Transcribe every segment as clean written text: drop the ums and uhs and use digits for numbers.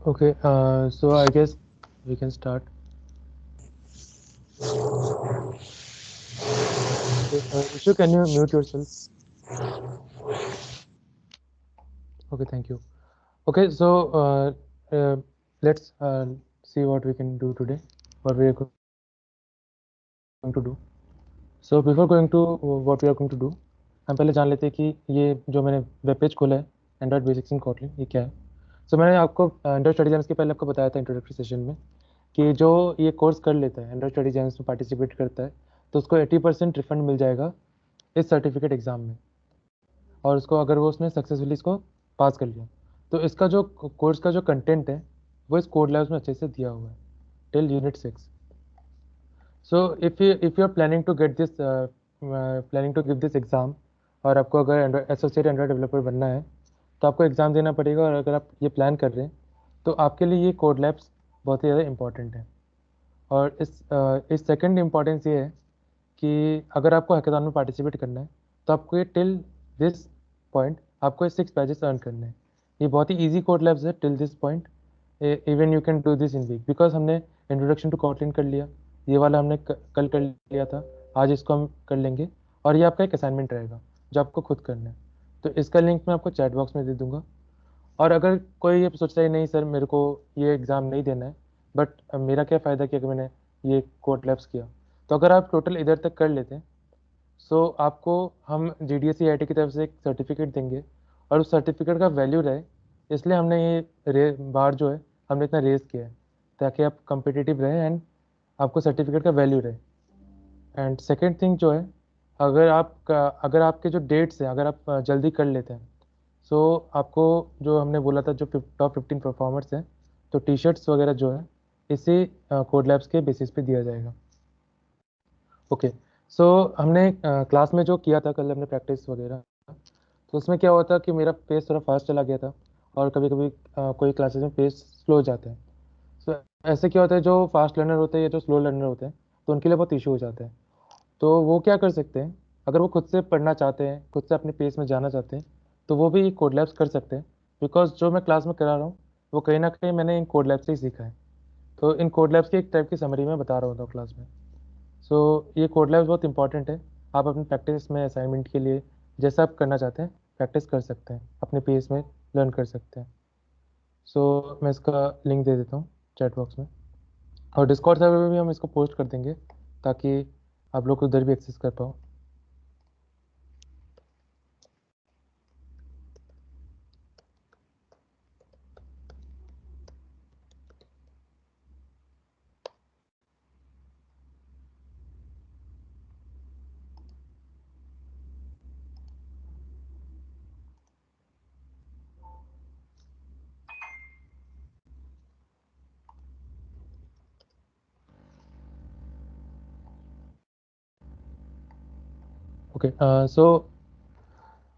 Okay, so I guess we can start. Okay, Ishu, can you mute yourself? Okay, thank you. Okay, so let's see what we can do today, what we are going to do. So before going to what we are going to do, हम पहले जान लेते हैं कि ये जो मैंने web page खोला है एंड्रॉइड बेसिक्स इन कॉटलिन, ये क्या है। सो मैंने आपको एंड्रॉइड स्टडी जैम्स के पहले आपको बताया था इंट्रोडक्टरी सेशन में कि जो ये कोर्स कर लेता है, एंड्रॉइड स्टडी जैम्स में पार्टिसिपेट करता है, तो उसको 80% रिफंड मिल जाएगा इस सर्टिफिकेट एग्ज़ाम में। और उसको अगर वो उसने सक्सेसफुली इसको पास कर लिया, तो इसका जो कोर्स का जो कंटेंट है वो इस कोड लैब्स में अच्छे से दिया हुआ है till unit 6। So if you are planning to get this planning to give this exam, और आपको अगर एसोसिएट एंड्रॉइड डेवलपर बनना है तो आपको एग्ज़ाम देना पड़ेगा। और अगर आप ये प्लान कर रहे हैं तो आपके लिए ये कोड लैब्स बहुत ही ज़्यादा इंपॉर्टेंट है। और इस सेकंड इम्पॉर्टेंस ये है कि अगर आपको हैकाथॉन में पार्टिसिपेट करना है तो आपको ये टिल दिस पॉइंट आपको ये 6 बैजेस अर्न करने हैं। ये बहुत ही ईजी कोड लैब्स है till this point. Even you can do this in week, because हमने इंट्रोडक्शन टू कॉटलिन कर लिया, ये वाला हमने कल कर लिया था, आज इसको हम कर लेंगे। और ये आपका एक असाइनमेंट रहेगा जो आपको खुद करना है। तो इसका लिंक मैं आपको चैट बॉक्स में दे दूंगा। और अगर कोई ये सोचता है नहीं सर मेरे को ये एग्ज़ाम नहीं देना है, बट मेरा क्या फ़ायदा कि अगर मैंने ये कोड लैब्स किया, तो अगर आप टोटल इधर तक कर लेते हैं, सो आपको हम G D S C I T की तरफ से एक सर्टिफिकेट देंगे। और उस सर्टिफिकेट का वैल्यू रहे, इसलिए हमने ये बार जो है हमने इतना रेस किया है, ताकि आप कंपिटिटिव रहे एंड आपको सर्टिफिकेट का वैल्यू रहे। एंड सेकेंड थिंग जो है, अगर आपके जो डेट्स हैं अगर आप जल्दी कर लेते हैं, सो आपको जो हमने बोला था जो टॉप 15 परफॉर्मर्स हैं, तो टी शर्ट्स वगैरह जो है इसी कोड लैब्स के बेसिस पे दिया जाएगा। ओके, सो हमने क्लास में जो किया था कल हमने प्रैक्टिस वगैरह, तो उसमें क्या हुआ था कि मेरा पेस थोड़ा फास्ट चला गया था, और कभी कभी कोई क्लासेस में पेस स्लो हो जाते हैं। सो ऐसे क्या होता है, जो फास्ट लर्नर होते हैं या जो स्लो लर्नर होते हैं, तो उनके लिए बहुत इशू हो जाते हैं। तो वो क्या कर सकते हैं, अगर वो खुद से पढ़ना चाहते हैं, खुद से अपने पेस में जाना चाहते हैं, तो वो भी कोड लैब्स कर सकते हैं। बिकॉज जो मैं क्लास में करा रहा हूँ वो कहीं ना कहीं मैंने इन कोड लैब्स से ही सीखा है। तो इन कोड लैब्स की एक टाइप की समरी में बता रहा होता हूँ क्लास में। सो ये कोड लैब्स बहुत इंपॉर्टेंट है। आप अपनी प्रैक्टिस में असाइनमेंट के लिए जैसा आप करना चाहते हैं प्रैक्टिस कर सकते हैं, अपने पेस में लर्न कर सकते हैं। सो मैं इसका लिंक दे देता हूँ चैट बॉक्स में, और डिस्कॉर्ड सर्वर में भी हम इसको पोस्ट कर देंगे ताकि आप लोग उधर भी एक्सेस कर पाओ। ओके, सो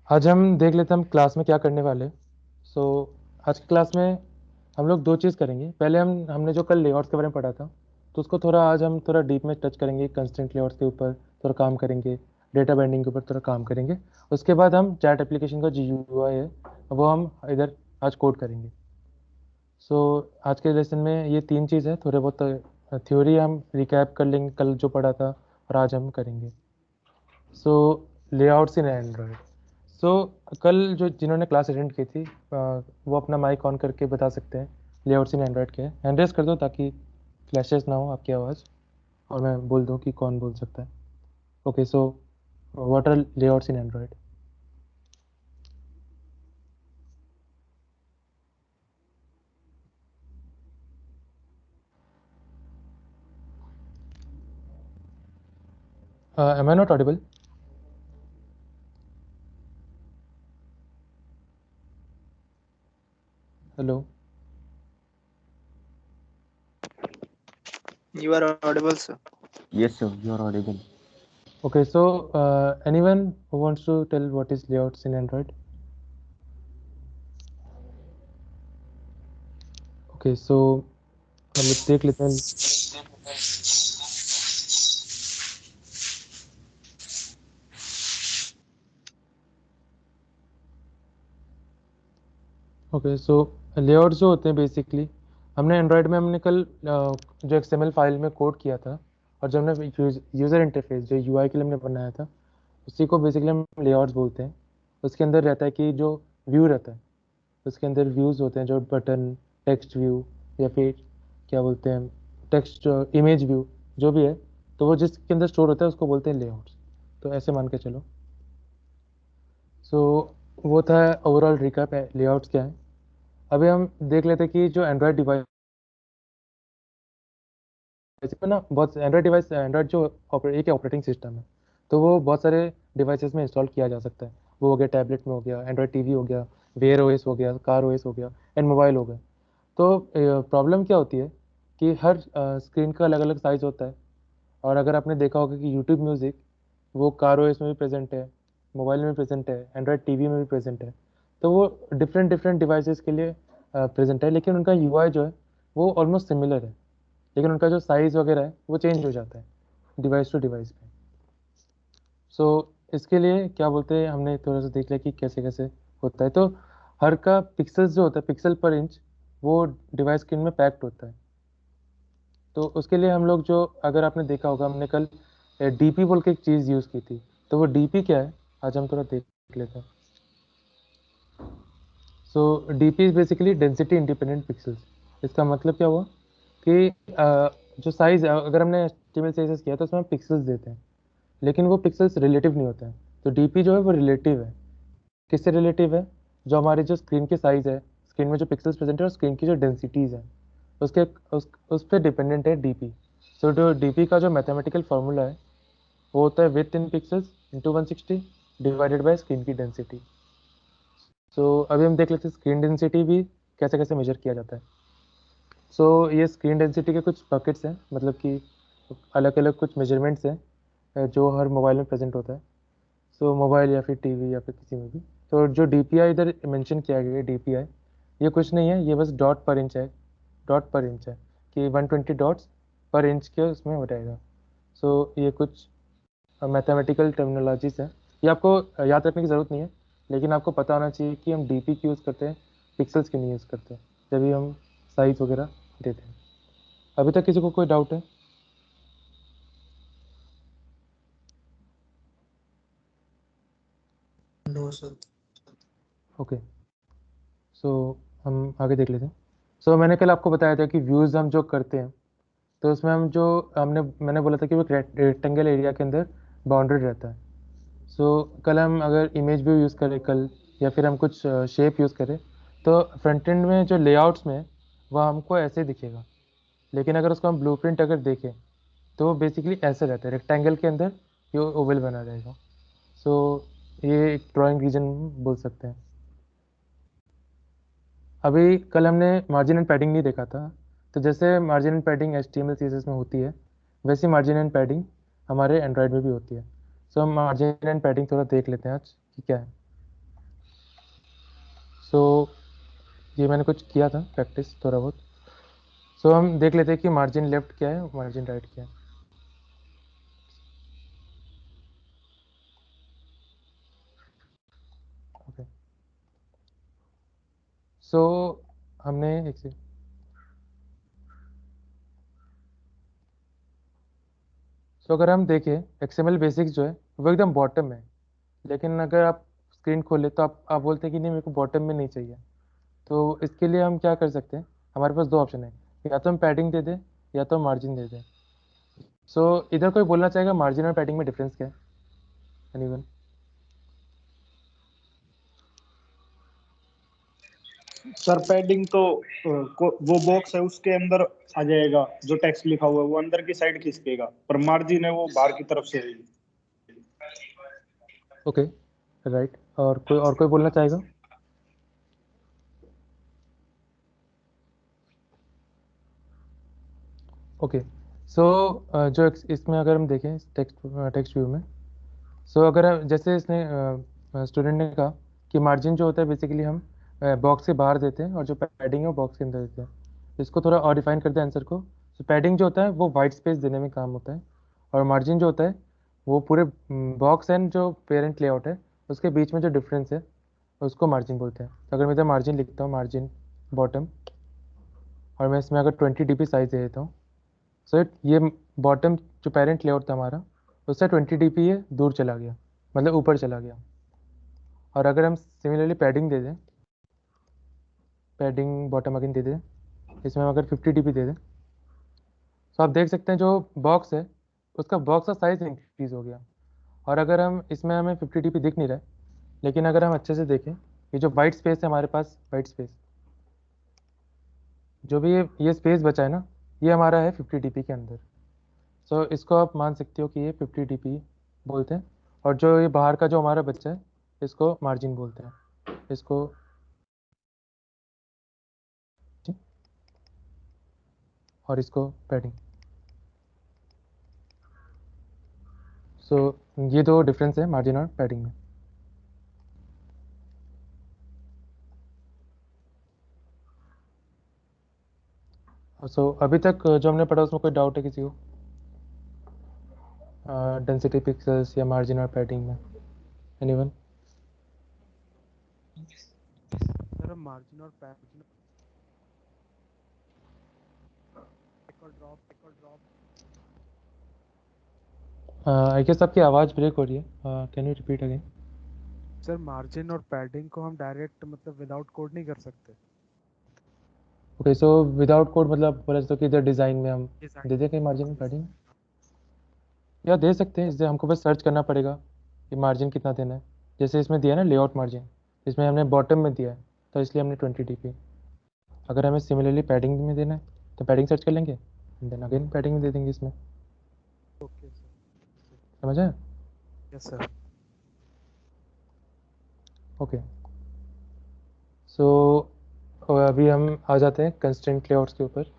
आज हम देख लेते हैं हम क्लास में क्या करने वाले हैं। सो आज की क्लास में हम लोग दो चीज़ करेंगे। पहले हमने जो कल लेआउट्स के बारे में पढ़ा था, तो उसको थोड़ा आज हम थोड़ा डीप में टच करेंगे, कंस्ट्रेंट लेआउट्स के ऊपर थोड़ा काम करेंगे, डेटा बाइंडिंग के ऊपर थोड़ा काम करेंगे। उसके बाद हम चैट एप्लीकेशन का जी यू आई है वो हम इधर आज कोड करेंगे। सो आज के लेसन में ये तीन चीज़ है, थोड़े बहुत थ्योरी हम रिकैप कर लेंगे कल जो पढ़ा था, और आज हम करेंगे। सो लेआउट्स इन एंड्रॉयड। सो कल जो जिन्होंने क्लास अटेंड की थी वो अपना माइक ऑन करके बता सकते हैं लेआउट्स इन एंड्रॉयड क्या है। हैंड रेस कर दो ताकि फ्लैशेस ना हो आपकी आवाज़, और मैं बोल दूँ कि कौन बोल सकता है। Okay, so what are layouts in Android? Am I not audible? Hello? You are audible, sir. Yes, sir, you are audible. Okay, so anyone who wants to tell what is layouts in Android? Okay, so हम लोग देख लेते हैं। Okay, सो layouts जो होते हैं basically, हमने Android में हमने कल जो XML फाइल में कोड किया था, और जो हमने यूज़र इंटरफेस जो UI के लिए हमने बनाया था, उसी को बेसिकली हम लेआउट्स बोलते हैं। उसके अंदर रहता है कि जो व्यू रहता है, उसके अंदर व्यूज़ होते हैं, जो बटन, टेक्स्ट व्यू, या फिर क्या बोलते हैं, टेक्स्ट इमेज व्यू, जो भी है, तो वो जिसके अंदर स्टोर होता है उसको बोलते हैं लेआउट्स। तो ऐसे मान के चलो। सो वो था ओवरऑल रिकैप है लेआउट्स क्या है। अभी हम देख लेते हैं कि जो एंड्रॉयड डिवाइस पे ना, बहुत एंड्रॉयड डिवाइस, एंड्रॉयड जो एक ऑपरेटिंग सिस्टम है, तो वो बहुत सारे डिवाइसेस में इंस्टॉल किया जा सकता है। वो हो गया टैबलेट में, हो गया एंड्रॉयड टीवी, हो गया वेयर ओएस, हो गया कार ओएस, हो गया एंड मोबाइल हो गया। तो प्रॉब्लम क्या होती है कि हर स्क्रीन का अलग अलग साइज़ होता है। और अगर आपने देखा होगा कि यूट्यूब म्यूज़िक वो कार ओएस में भी प्रेजेंट है, मोबाइल में भी प्रेजेंट है, एंड्रॉयड टीवी में भी प्रेजेंट है। तो वो डिफरेंट डिफरेंट डिवाइसेस के लिए प्रेजेंट है, लेकिन उनका यूआई जो है वो ऑलमोस्ट सिमिलर है, लेकिन उनका जो साइज़ वगैरह है वो चेंज हो जाता है डिवाइस टू डिवाइस पे। सो इसके लिए क्या बोलते हैं, हमने थोड़ा सा देख लिया कि कैसे कैसे होता है। तो हर का पिक्सल्स जो होता है, पिक्सल पर इंच, वो डिवाइस स्क्रीन में पैक्ड होता है। तो उसके लिए हम लोग जो, अगर आपने देखा होगा, हमने कल डीपी बोल के एक चीज़ यूज़ की थी। तो वो डीपी क्या है, आज हम थोड़ा देख लेते हैं। So DP is basically density independent pixels. इसका मतलब क्या हुआ कि जो साइज़, अगर हमने एस्टिमेट साइजेस किया तो उसमें हम पिक्सल्स देते हैं, लेकिन वो पिक्सल्स रिलेटिव नहीं होते हैं। तो डीपी जो है वो रिलेटिव है। किससे रिलेटिव है? जो हमारी जो स्क्रीन की साइज़ है, स्क्रीन में जो पिक्सल्स प्रेजेंट है और स्क्रीन की जो डेंसिटीज़ है, उसके उस पर डिपेंडेंट है डीपी। सो जो डीपी का जो मैथमेटिकल फार्मूला है वो होता है with in pixels into 160 divided by screen की डेंसिटी। सो अभी हम देख लेते हैं स्क्रीन डेंसिटी भी कैसे कैसे मेजर किया जाता है। सो ये स्क्रीन डेंसिटी के कुछ बकेट्स हैं, मतलब कि अलग अलग कुछ मेजरमेंट्स हैं जो हर मोबाइल में प्रेजेंट होता है। सो मोबाइल या फिर टीवी या फिर किसी में भी। तो जो DPI इधर मेंशन किया गया है, DPI ये कुछ नहीं है, ये बस डॉट पर इंच है। डॉट पर इंच है कि 120 डॉट्स पर इंच के उसमें हो जाएगा। सो ये कुछ मैथमेटिकल टर्मिनोलॉजीज है। ये आपको याद रखने की ज़रूरत नहीं है, लेकिन आपको पता होना चाहिए कि हम डीपी क्यों यूज़ करते हैं, पिक्सल्स क्यों नहीं यूज़ करते जब भी हम साइज वगैरह देते हैं। अभी तक किसी को कोई डाउट है? No sir. ओके। सो हम आगे देख लेते हैं। सो मैंने कल आपको बताया था कि व्यूज़ हम जो करते हैं, तो उसमें हम जो मैंने बोला था कि वो रेक्टेंगल एरिया के अंदर बाउंडेड रहता है। सो कल हम अगर इमेज व्यू यूज़ करें कल, या फिर हम कुछ शेप यूज़ करें, तो फ्रंट एंड में जो लेआउट्स में वह हमको ऐसे दिखेगा। लेकिन अगर उसको हम ब्लूप्रिंट अगर देखें तो वो बेसिकली ऐसे रहता है, रेक्टेंगल के अंदर ये ओवल बना रहेगा। सो ये एक ड्राइंग रीजन बोल सकते हैं। अभी कल हमने मार्जिन एंड पैडिंग नहीं देखा था। तो जैसे margin and padding HTML CSS में होती है, वैसी मार्जिन एंड पैडिंग हमारे एंड्रॉयड में भी होती है। सो हम मार्जिन एंड पैडिंग थोड़ा देख लेते हैं आज कि क्या है। सो ये मैंने कुछ किया था प्रैक्टिस थोड़ा बहुत। सो हम देख लेते हैं कि मार्जिन लेफ्ट क्या है, मार्जिन राइट क्या है। ओके। सो हमने एक से, सो अगर हम देखें XML बेसिक्स जो है वो एकदम बॉटम है, लेकिन अगर आप स्क्रीन खोले तो आप बोलते हैं कि नहीं मेरे को बॉटम में नहीं चाहिए। तो इसके लिए हम क्या कर सकते हैं, हमारे पास दो ऑप्शन है, या तो हम पैडिंग दे दें या तो मार्जिन दे दें। सो इधर कोई बोलना चाहेगा मार्जिन और पैडिंग में डिफरेंस क्या है? एनीवन? सर पैडिंग तो वो बॉक्स है उसके अंदर आ जाएगा, जो टेक्स्ट लिखा हुआ है वो अंदर की साइड खिसकेगा, पर मार्जिन है वो बाहर की तरफ से आएगी। Okay, right. और कोई बोलना चाहेगा? ओके। सो जो इसमें अगर हम देखें टेक्स्ट टेक्स्ट व्यू में, सो अगर जैसे इसने स्टूडेंट ने कहा कि मार्जिन जो होता है बेसिकली हम बॉक्स के बाहर देते हैं, और जो पैडिंग है वो बॉक्स के अंदर देते हैं। इसको थोड़ा और डिफाइन करते हैं आंसर को। तो पैडिंग जो होता है वो वाइट स्पेस देने में काम होता है, और मार्जिन जो होता है वो पूरे बॉक्स एंड जो पेरेंट लेआउट है उसके बीच में जो डिफरेंस है उसको मार्जिन बोलते हैं। तो अगर मैं इधर मार्जिन लिखता हूँ, मार्जिन बॉटम, और मैं इसमें अगर 20 dp साइज दे देता हूँ, सो ये बॉटम जो पेरेंट लेआउट था हमारा उससे 20 dp ये दूर चला गया, मतलब ऊपर चला गया। और अगर हम सिमिलरली पैडिंग दे दें, पैडिंग बॉटम अगेन दे दें, इसमें हम अगर 50 dp दे दें, तो आप देख सकते हैं जो बॉक्स है उसका बॉक्स का साइज इंक्रीज हो गया। और अगर हम इसमें हमें 50 dp दिख नहीं रहा है, लेकिन अगर हम अच्छे से देखें, ये जो वाइट स्पेस है हमारे पास, वाइट स्पेस जो भी ये स्पेस बचा है ना, ये हमारा है 50 dp के अंदर। सो इसको आप मान सकते हो कि ये 50 dp बोलते हैं। और जो ये बाहर का जो हमारा बच्चा है इसको मार्जिन बोलते हैं, इसको और इसको पैडिंग। सो ये दो डिफरेंस है मार्जिन और पैडिंग में। सो अभी तक जो हमने पढ़ा उसमें कोई डाउट है किसी को? डेंसिटी पिक्सेल्स या मार्जिन और पैडिंग में एनीवन? सर मार्जिन और पैडिंग और ड्रॉप आई गेस आपकी आवाज़ ब्रेक हो रही है, can you repeat again? Sir margin और पैडिंग को हम डायरेक्ट मतलब विदाउट कोड नहीं कर सकते। ओके, सो विदाउट कोड मतलब बोला तो कि इधर डिज़ाइन में हम दे दें कहीं मार्जिन और पैडिंग, या दे सकते हैं। इससे हमको बस सर्च करना पड़ेगा कि मार्जिन कितना देना है। जैसे इसमें दिया है ना लेआउट मार्जिन, इसमें हमने बॉटम में दिया है तो इसलिए हमने 20 dp। अगर हमें सिमिलरली पैडिंग में देना है तो पैडिंग सर्च कर लेंगे, एंड देन अगेन पैडिंग में दे देंगे इसमें। Okay sir. समझ आया? Yes sir. ओके, सो अभी हम आ जाते हैं कंस्ट्रेंट लेआउट्स के ऊपर।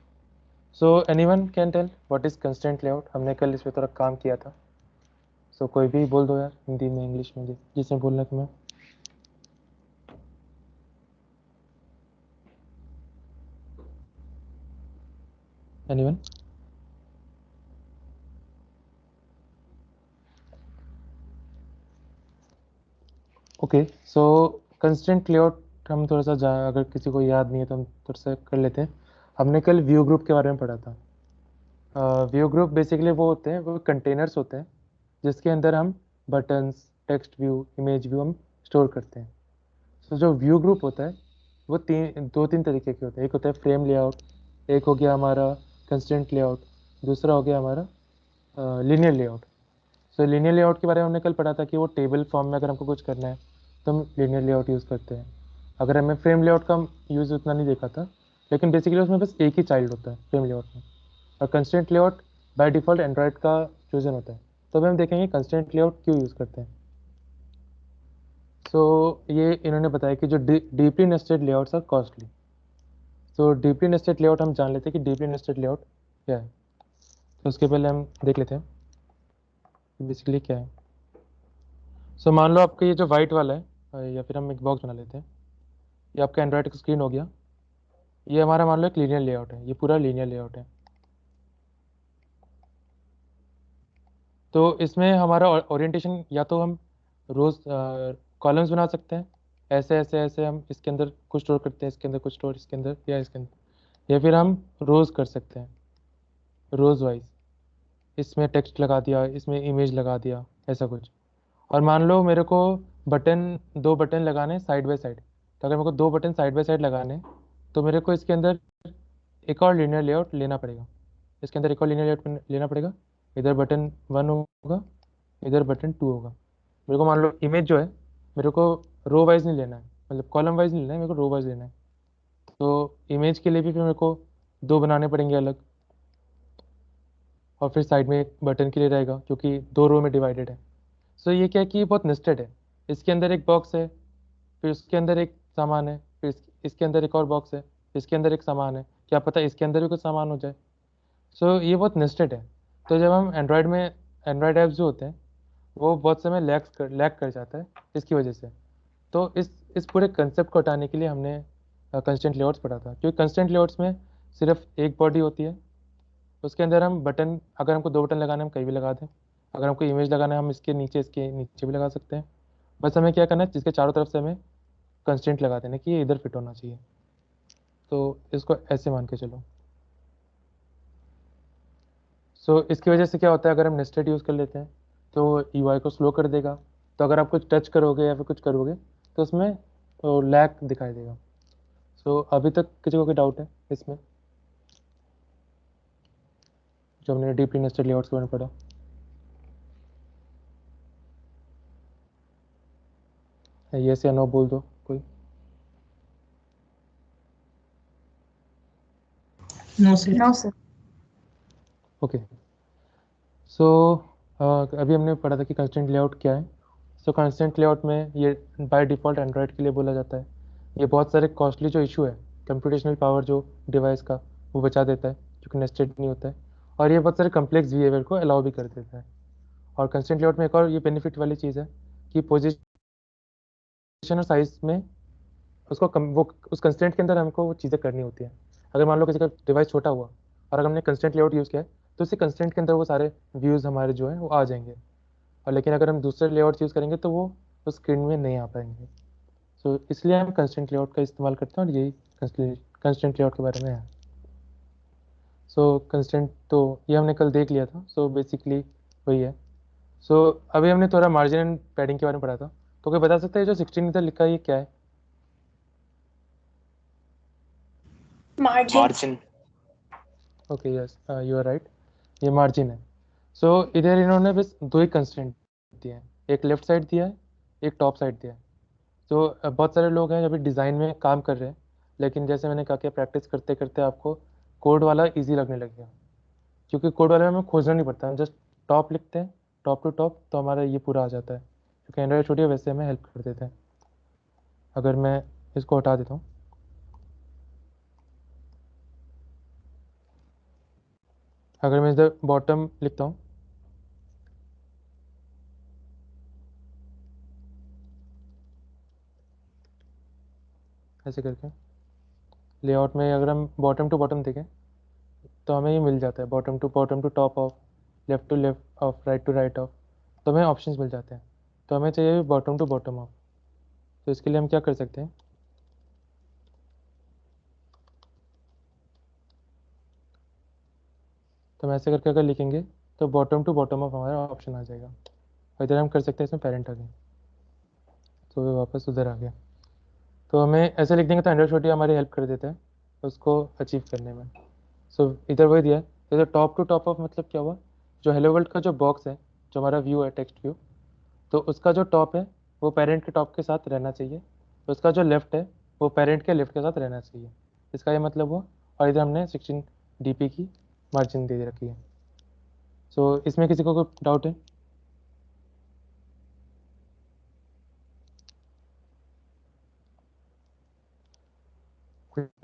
So anyone can tell what is constraint layout? हमने कल इस पर थोड़ा काम किया था। सो कोई भी बोल दो यार, हिंदी में इंग्लिश में जिसमें बोलना है तुम्हें। एनीवन? ओके, सो कंस्ट्रेंट लेआउट हम थोड़ा सा अगर किसी को याद नहीं है तो हम थोड़ा सा कर लेते हैं। हमने कल व्यू ग्रुप के बारे में पढ़ा था। व्यू ग्रुप बेसिकली वो होते हैं, वो कंटेनर्स होते हैं जिसके अंदर हम buttons, text view, image view हम स्टोर करते हैं। तो जो व्यू ग्रुप होता है वो दो तीन तरीके के होते हैं। एक होता है फ्रेम लेआउट, एक हो गया हमारा कंस्ट्रेंट लेआउट, दूसरा हो गया हमारा लीनियर लेआउट। सो लीनियर लेआउट के बारे में हमने कल पढ़ा था कि वो टेबल फॉर्म में अगर हमको कुछ करना है तो हम लीनियर लेआउट यूज़ करते हैं। अगर हमें फ्रेम लेआउट का यूज़ उतना नहीं देखा था, लेकिन बेसिकली उसमें बस एक ही चाइल्ड होता है फ्रेम लेआउट में। और constraint layout by default Android का चूजन होता है। तो अभी हम देखेंगे कंस्ट्रेंट लेआउट क्यों यूज़ करते हैं। सो ये इन्होंने बताया कि जो deeply nested layouts are costly. So deeply nested layout हम जान लेते हैं कि डीपली नेस्टेड लेआउट क्या है। तो उसके पहले हम देख लेते हैं बेसिकली क्या है। सो मान लो आपका ये जो वाइट वाला है, या फिर हम एक बॉक्स बना लेते हैं, ये आपका एंड्रॉयड का स्क्रीन हो गया। ये हमारा मान लो एक लीनियर लेआउट है, ये पूरा लीनियर लेआउट है। तो इसमें हमारा ओरिएंटेशन या तो हम रोज कॉलम्स बना सकते हैं, ऐसे ऐसे ऐसे हम इसके अंदर कुछ स्टोर करते हैं, इसके अंदर कुछ स्टोर, इसके अंदर या इसके अंदर, या फिर हम रोज कर सकते हैं, रोज वाइज। इसमें टेक्स्ट लगा दिया, इसमें इमेज लगा दिया, ऐसा कुछ। और मान लो मेरे को दो बटन लगाने साइड बाय साइड, तो अगर मेरे को दो बटन साइड बाय साइड लगाने तो मेरे को इसके अंदर एक और लीनियर लेआउट लेना पड़ेगा। इसके अंदर एक और लीनियर लेआउट लेना पड़ेगा। इधर बटन 1 होगा, इधर बटन 2 होगा। मेरे को मान लो इमेज जो है मेरे को रो वाइज नहीं लेना है, मतलब कॉलम वाइज नहीं लेना है, मेरे को रो वाइज लेना है। तो इमेज के लिए भी फिर मेरे को दो बनाने पड़ेंगे अलग, और फिर साइड में एक बटन के लिए रहेगा क्योंकि दो रो में डिवाइडेड है। सो ये क्या है कि ये बहुत नेस्टेड है। इसके अंदर एक बॉक्स है, फिर उसके अंदर एक सामान है, फिर इसके अंदर एक और बॉक्स है, इसके अंदर एक सामान है, क्या पता इसके अंदर भी कुछ सामान हो जाए। सो ये बहुत नेस्टेड है। तो जब हम एंड्रॉयड में, एंड्रॉयड ऐप्स जो होते हैं वो बहुत समय लैग कर जाता है इसकी वजह से। तो इस पूरे कंसेप्ट को हटाने के लिए हमने कंस्टेंट लेआउट्स पढ़ा था, क्योंकि कंस्टेंट लेआउट्स में सिर्फ एक बॉडी होती है, उसके अंदर हम बटन, अगर हमको दो बटन लगाना है हम कहीं भी लगा दें, अगर हमको इमेज लगाना है हम इसके नीचे भी लगा सकते हैं। बस हमें क्या करना है, जिसके चारों तरफ से हमें कंस्टेंट लगा देना कि ये इधर फिट होना चाहिए। तो इसको ऐसे मान के चलो। सो इसकी वजह से क्या होता है, अगर हम नेस्टेड यूज़ कर लेते हैं तो यूआई को स्लो कर देगा। तो अगर आप कुछ टच करोगे या फिर कुछ करोगे तो उसमें लैग दिखाई देगा। सो अभी तक किसी को कोई डाउट है इसमें, जो हमने डीपली नेस्टेड लेआउट्स के बारे में पढ़ा? यस या नो बोल दो कोई। No sir. No sir. Okay. So अभी हमने पढ़ा था कि कंस्ट्रेंट लेआउट क्या है। सो कंस्ट्रेंट लेआउट में ये बाय डिफ़ॉल्ट एंड्रॉयड के लिए बोला जाता है। ये बहुत सारे कॉस्टली जो इशू है, कंप्यूटेशनल पावर जो डिवाइस का वो बचा देता है, क्योंकि नेस्टेड नहीं होता है। और ये बहुत सारे कम्प्लेक्स बिहेवियर को अलाउ भी कर देता है। और कंस्ट्रेंट लेआउट में एक और ये बेनिफिट वाली चीज़ है कि पोजीशन और साइज में उसको वो उस कंस्ट्रेंट के अंदर हमको वो चीज़ें करनी होती हैं। अगर मान लो किसी का डिवाइस छोटा हुआ और अगर हमने कंस्ट्रेंट लेआउट यूज़ किया है तो उसी कंस्ट्रेंट के अंदर वो सारे व्यूज़ हमारे जो हैं वो आ जाएंगे। और लेकिन अगर हम दूसरे लेआउट यूज़ करेंगे तो वो उस स्क्रीन में नहीं आ पाएंगे। सो इसलिए हम कंस्ट्रेंट लेआउट का इस्तेमाल करते हैं और यही कंस्ट्रेंट लेआउट के बारे में है। सो कंस्ट्रेंट तो ये हमने कल देख लिया था। सो बेसिकली वही है। सो अभी हमने थोड़ा मार्जिन एंड पैडिंग के बारे में पढ़ा था। तो कोई बता सकता है जो 16 इधर लिखा है ये क्या है? Margin. Okay, yes you are right, ये मार्जिन है। सो इधर इन्होंने बस दो ही कंस्ट्रेंट दिए हैं, एक लेफ्ट साइड दिया है, एक टॉप साइड दिया है। तो बहुत सारे लोग हैं जो अभी डिज़ाइन में काम कर रहे हैं, लेकिन जैसे मैंने कहा कि प्रैक्टिस करते करते आपको कोड वाला इजी लगने लगेगा, क्योंकि कोड वाले में हमें खोजना नहीं पड़ता, हम जस्ट टॉप लिखते हैं, टॉप टू टॉप, तो हमारा ये पूरा आ जाता है। क्योंकि एंड्रॉइड छोटी है वैसे हमें हेल्प कर देते हैं। अगर मैं इसको हटा देता हूँ, अगर मैं इधर बॉटम लिखता हूँ, ऐसे करके लेआउट में अगर हम बॉटम टू बॉटम देखें तो हमें ये मिल जाता है, bottom to top of, left to left of, right to right of. तो हमें ऑप्शंस मिल जाते हैं। तो हमें चाहिए बॉटम टू बॉटम ऑफ। तो इसके लिए हम क्या कर सकते हैं, तो हम ऐसे करके अगर लिखेंगे तो बॉटम टू बॉटम ऑफ हमारा ऑप्शन आ जाएगा। और इधर हम कर सकते हैं इसमें पेरेंट आ गए, तो वो वापस उधर आ गया। तो हमें ऐसे लिख देंगे तो एंड्रॉइड छोटी हमारी हेल्प कर देता है उसको अचीव करने में। सो इधर वही दिया है। तो इधर टॉप टू टॉप ऑफ मतलब क्या हुआ, जो हेलो वर्ल्ड का जो बॉक्स है, जो हमारा व्यू है, टेक्स्ट व्यू, तो उसका जो टॉप है वो पेरेंट के टॉप के साथ रहना चाहिए, तो उसका जो लेफ्ट है वो पेरेंट के लेफ्ट के साथ रहना चाहिए। इसका ये मतलब हुआ। और इधर हमने 16 dp की मार्जिन दे रखी है। सो इसमें किसी को कोई डाउट है?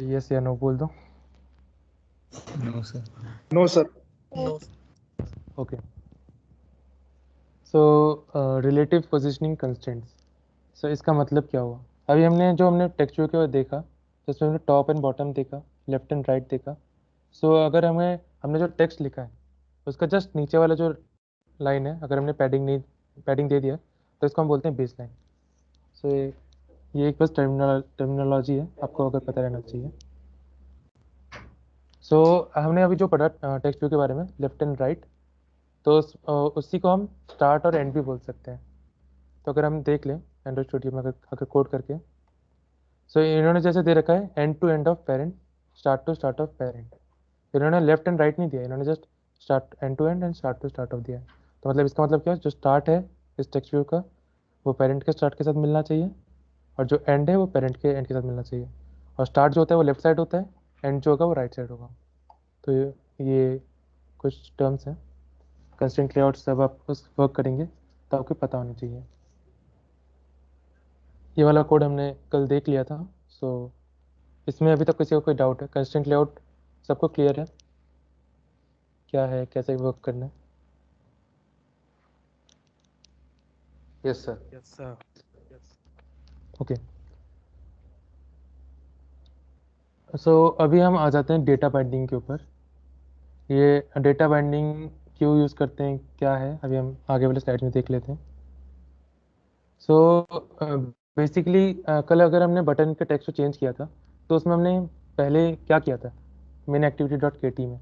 यस या नो बोल दो। No sir. No sir. Okay. So relative positioning constraints, so इसका मतलब क्या हुआ? अभी हमने टेक्स्ट व्यू के देखा तो उसमें हमने टॉप एंड बॉटम देखा, लेफ्ट एंड राइट देखा। सो अगर हमने जो टेक्स्ट लिखा है उसका जस्ट नीचे वाला जो लाइन है, अगर हमने पैडिंग दे दिया तो इसको हम बोलते हैं बेस लाइन। सो ये एक बस टर्मिनोलॉजी है, आपको अगर पता रहना चाहिए। सो हमने अभी जो पढ़ा टेक्स्ट व्यू के बारे में, लेफ्ट एंड राइट, तो उसी को हम स्टार्ट और एंड भी बोल सकते हैं। तो अगर हम देख लें एंड्रॉइड स्टूडियो में अगर कोड करके, सो इन्होंने जैसे दे रखा है end to end of parent, start to start of parent. इन्होंने लेफ्ट एंड राइट नहीं दिया, इन्होंने just start end to end start to start of दिया है। तो मतलब इसका मतलब क्या है, जो स्टार्ट है इस टेक्स्ट व्यू का वो पेरेंट के स्टार्ट के साथ मिलना चाहिए, और जो एंड है वो पेरेंट के एंड के साथ मिलना चाहिए। और स्टार्ट जो होता है वो लेफ्ट साइड होता है, एंड जो होगा वो राइट साइड होगा। तो ये कुछ टर्म्स हैं। कंस्ट्रेंट लेआउट सब आप उस वर्क करेंगे तो आपको पता होना चाहिए। ये वाला कोड हमने कल देख लिया था। सो इसमें अभी तक किसी को कोई डाउट है? कंस्ट्रेंट लेआउट सबको क्लियर है क्या है, कैसे वर्क करना है? Yes sir. Yes sir. Okay. So अभी हम आ जाते हैं डेटा बाइंडिंग के ऊपर। ये डेटा बाइंडिंग क्यों यूज़ करते हैं, क्या है, अभी हम आगे वाले स्लाइड में देख लेते हैं। सो बेसिकली कल अगर हमने बटन के टेक्स्ट को चेंज किया था तो उसमें हमने पहले क्या किया था मेन एक्टिविटी डॉट के टी में,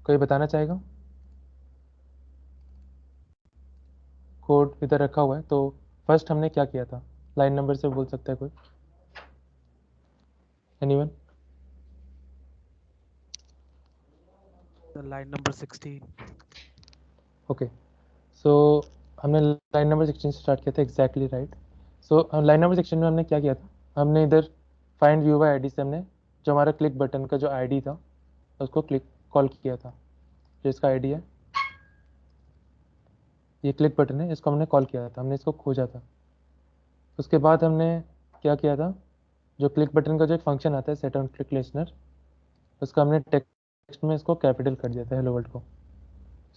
कोई बताना चाहेगा? कोड इधर रखा हुआ है, तो फर्स्ट हमने क्या किया था, लाइन नंबर से बोल सकता है कोई? Anyone? The line number 16. Okay, so हमने लाइन नंबर 16 से स्टार्ट किया था, exactly right. So line number 16 में हमने क्या किया था, हमने इधर फाइंड व्यू बाय आईडी से हमने जो हमारा क्लिक बटन का जो आईडी था उसको क्लिक कॉल किया था, जो इसका आईडी है, ये क्लिक बटन है, इसको हमने कॉल किया था, हमने इसको खोजा था। उसके बाद हमने क्या किया था, जो क्लिक बटन का जो एक फंक्शन आता है सेट ऑन क्लिक लिसनर, उसका हमने टेक्स्ट में इसको कैपिटल कर दिया था, हेलो वर्ल्ड को।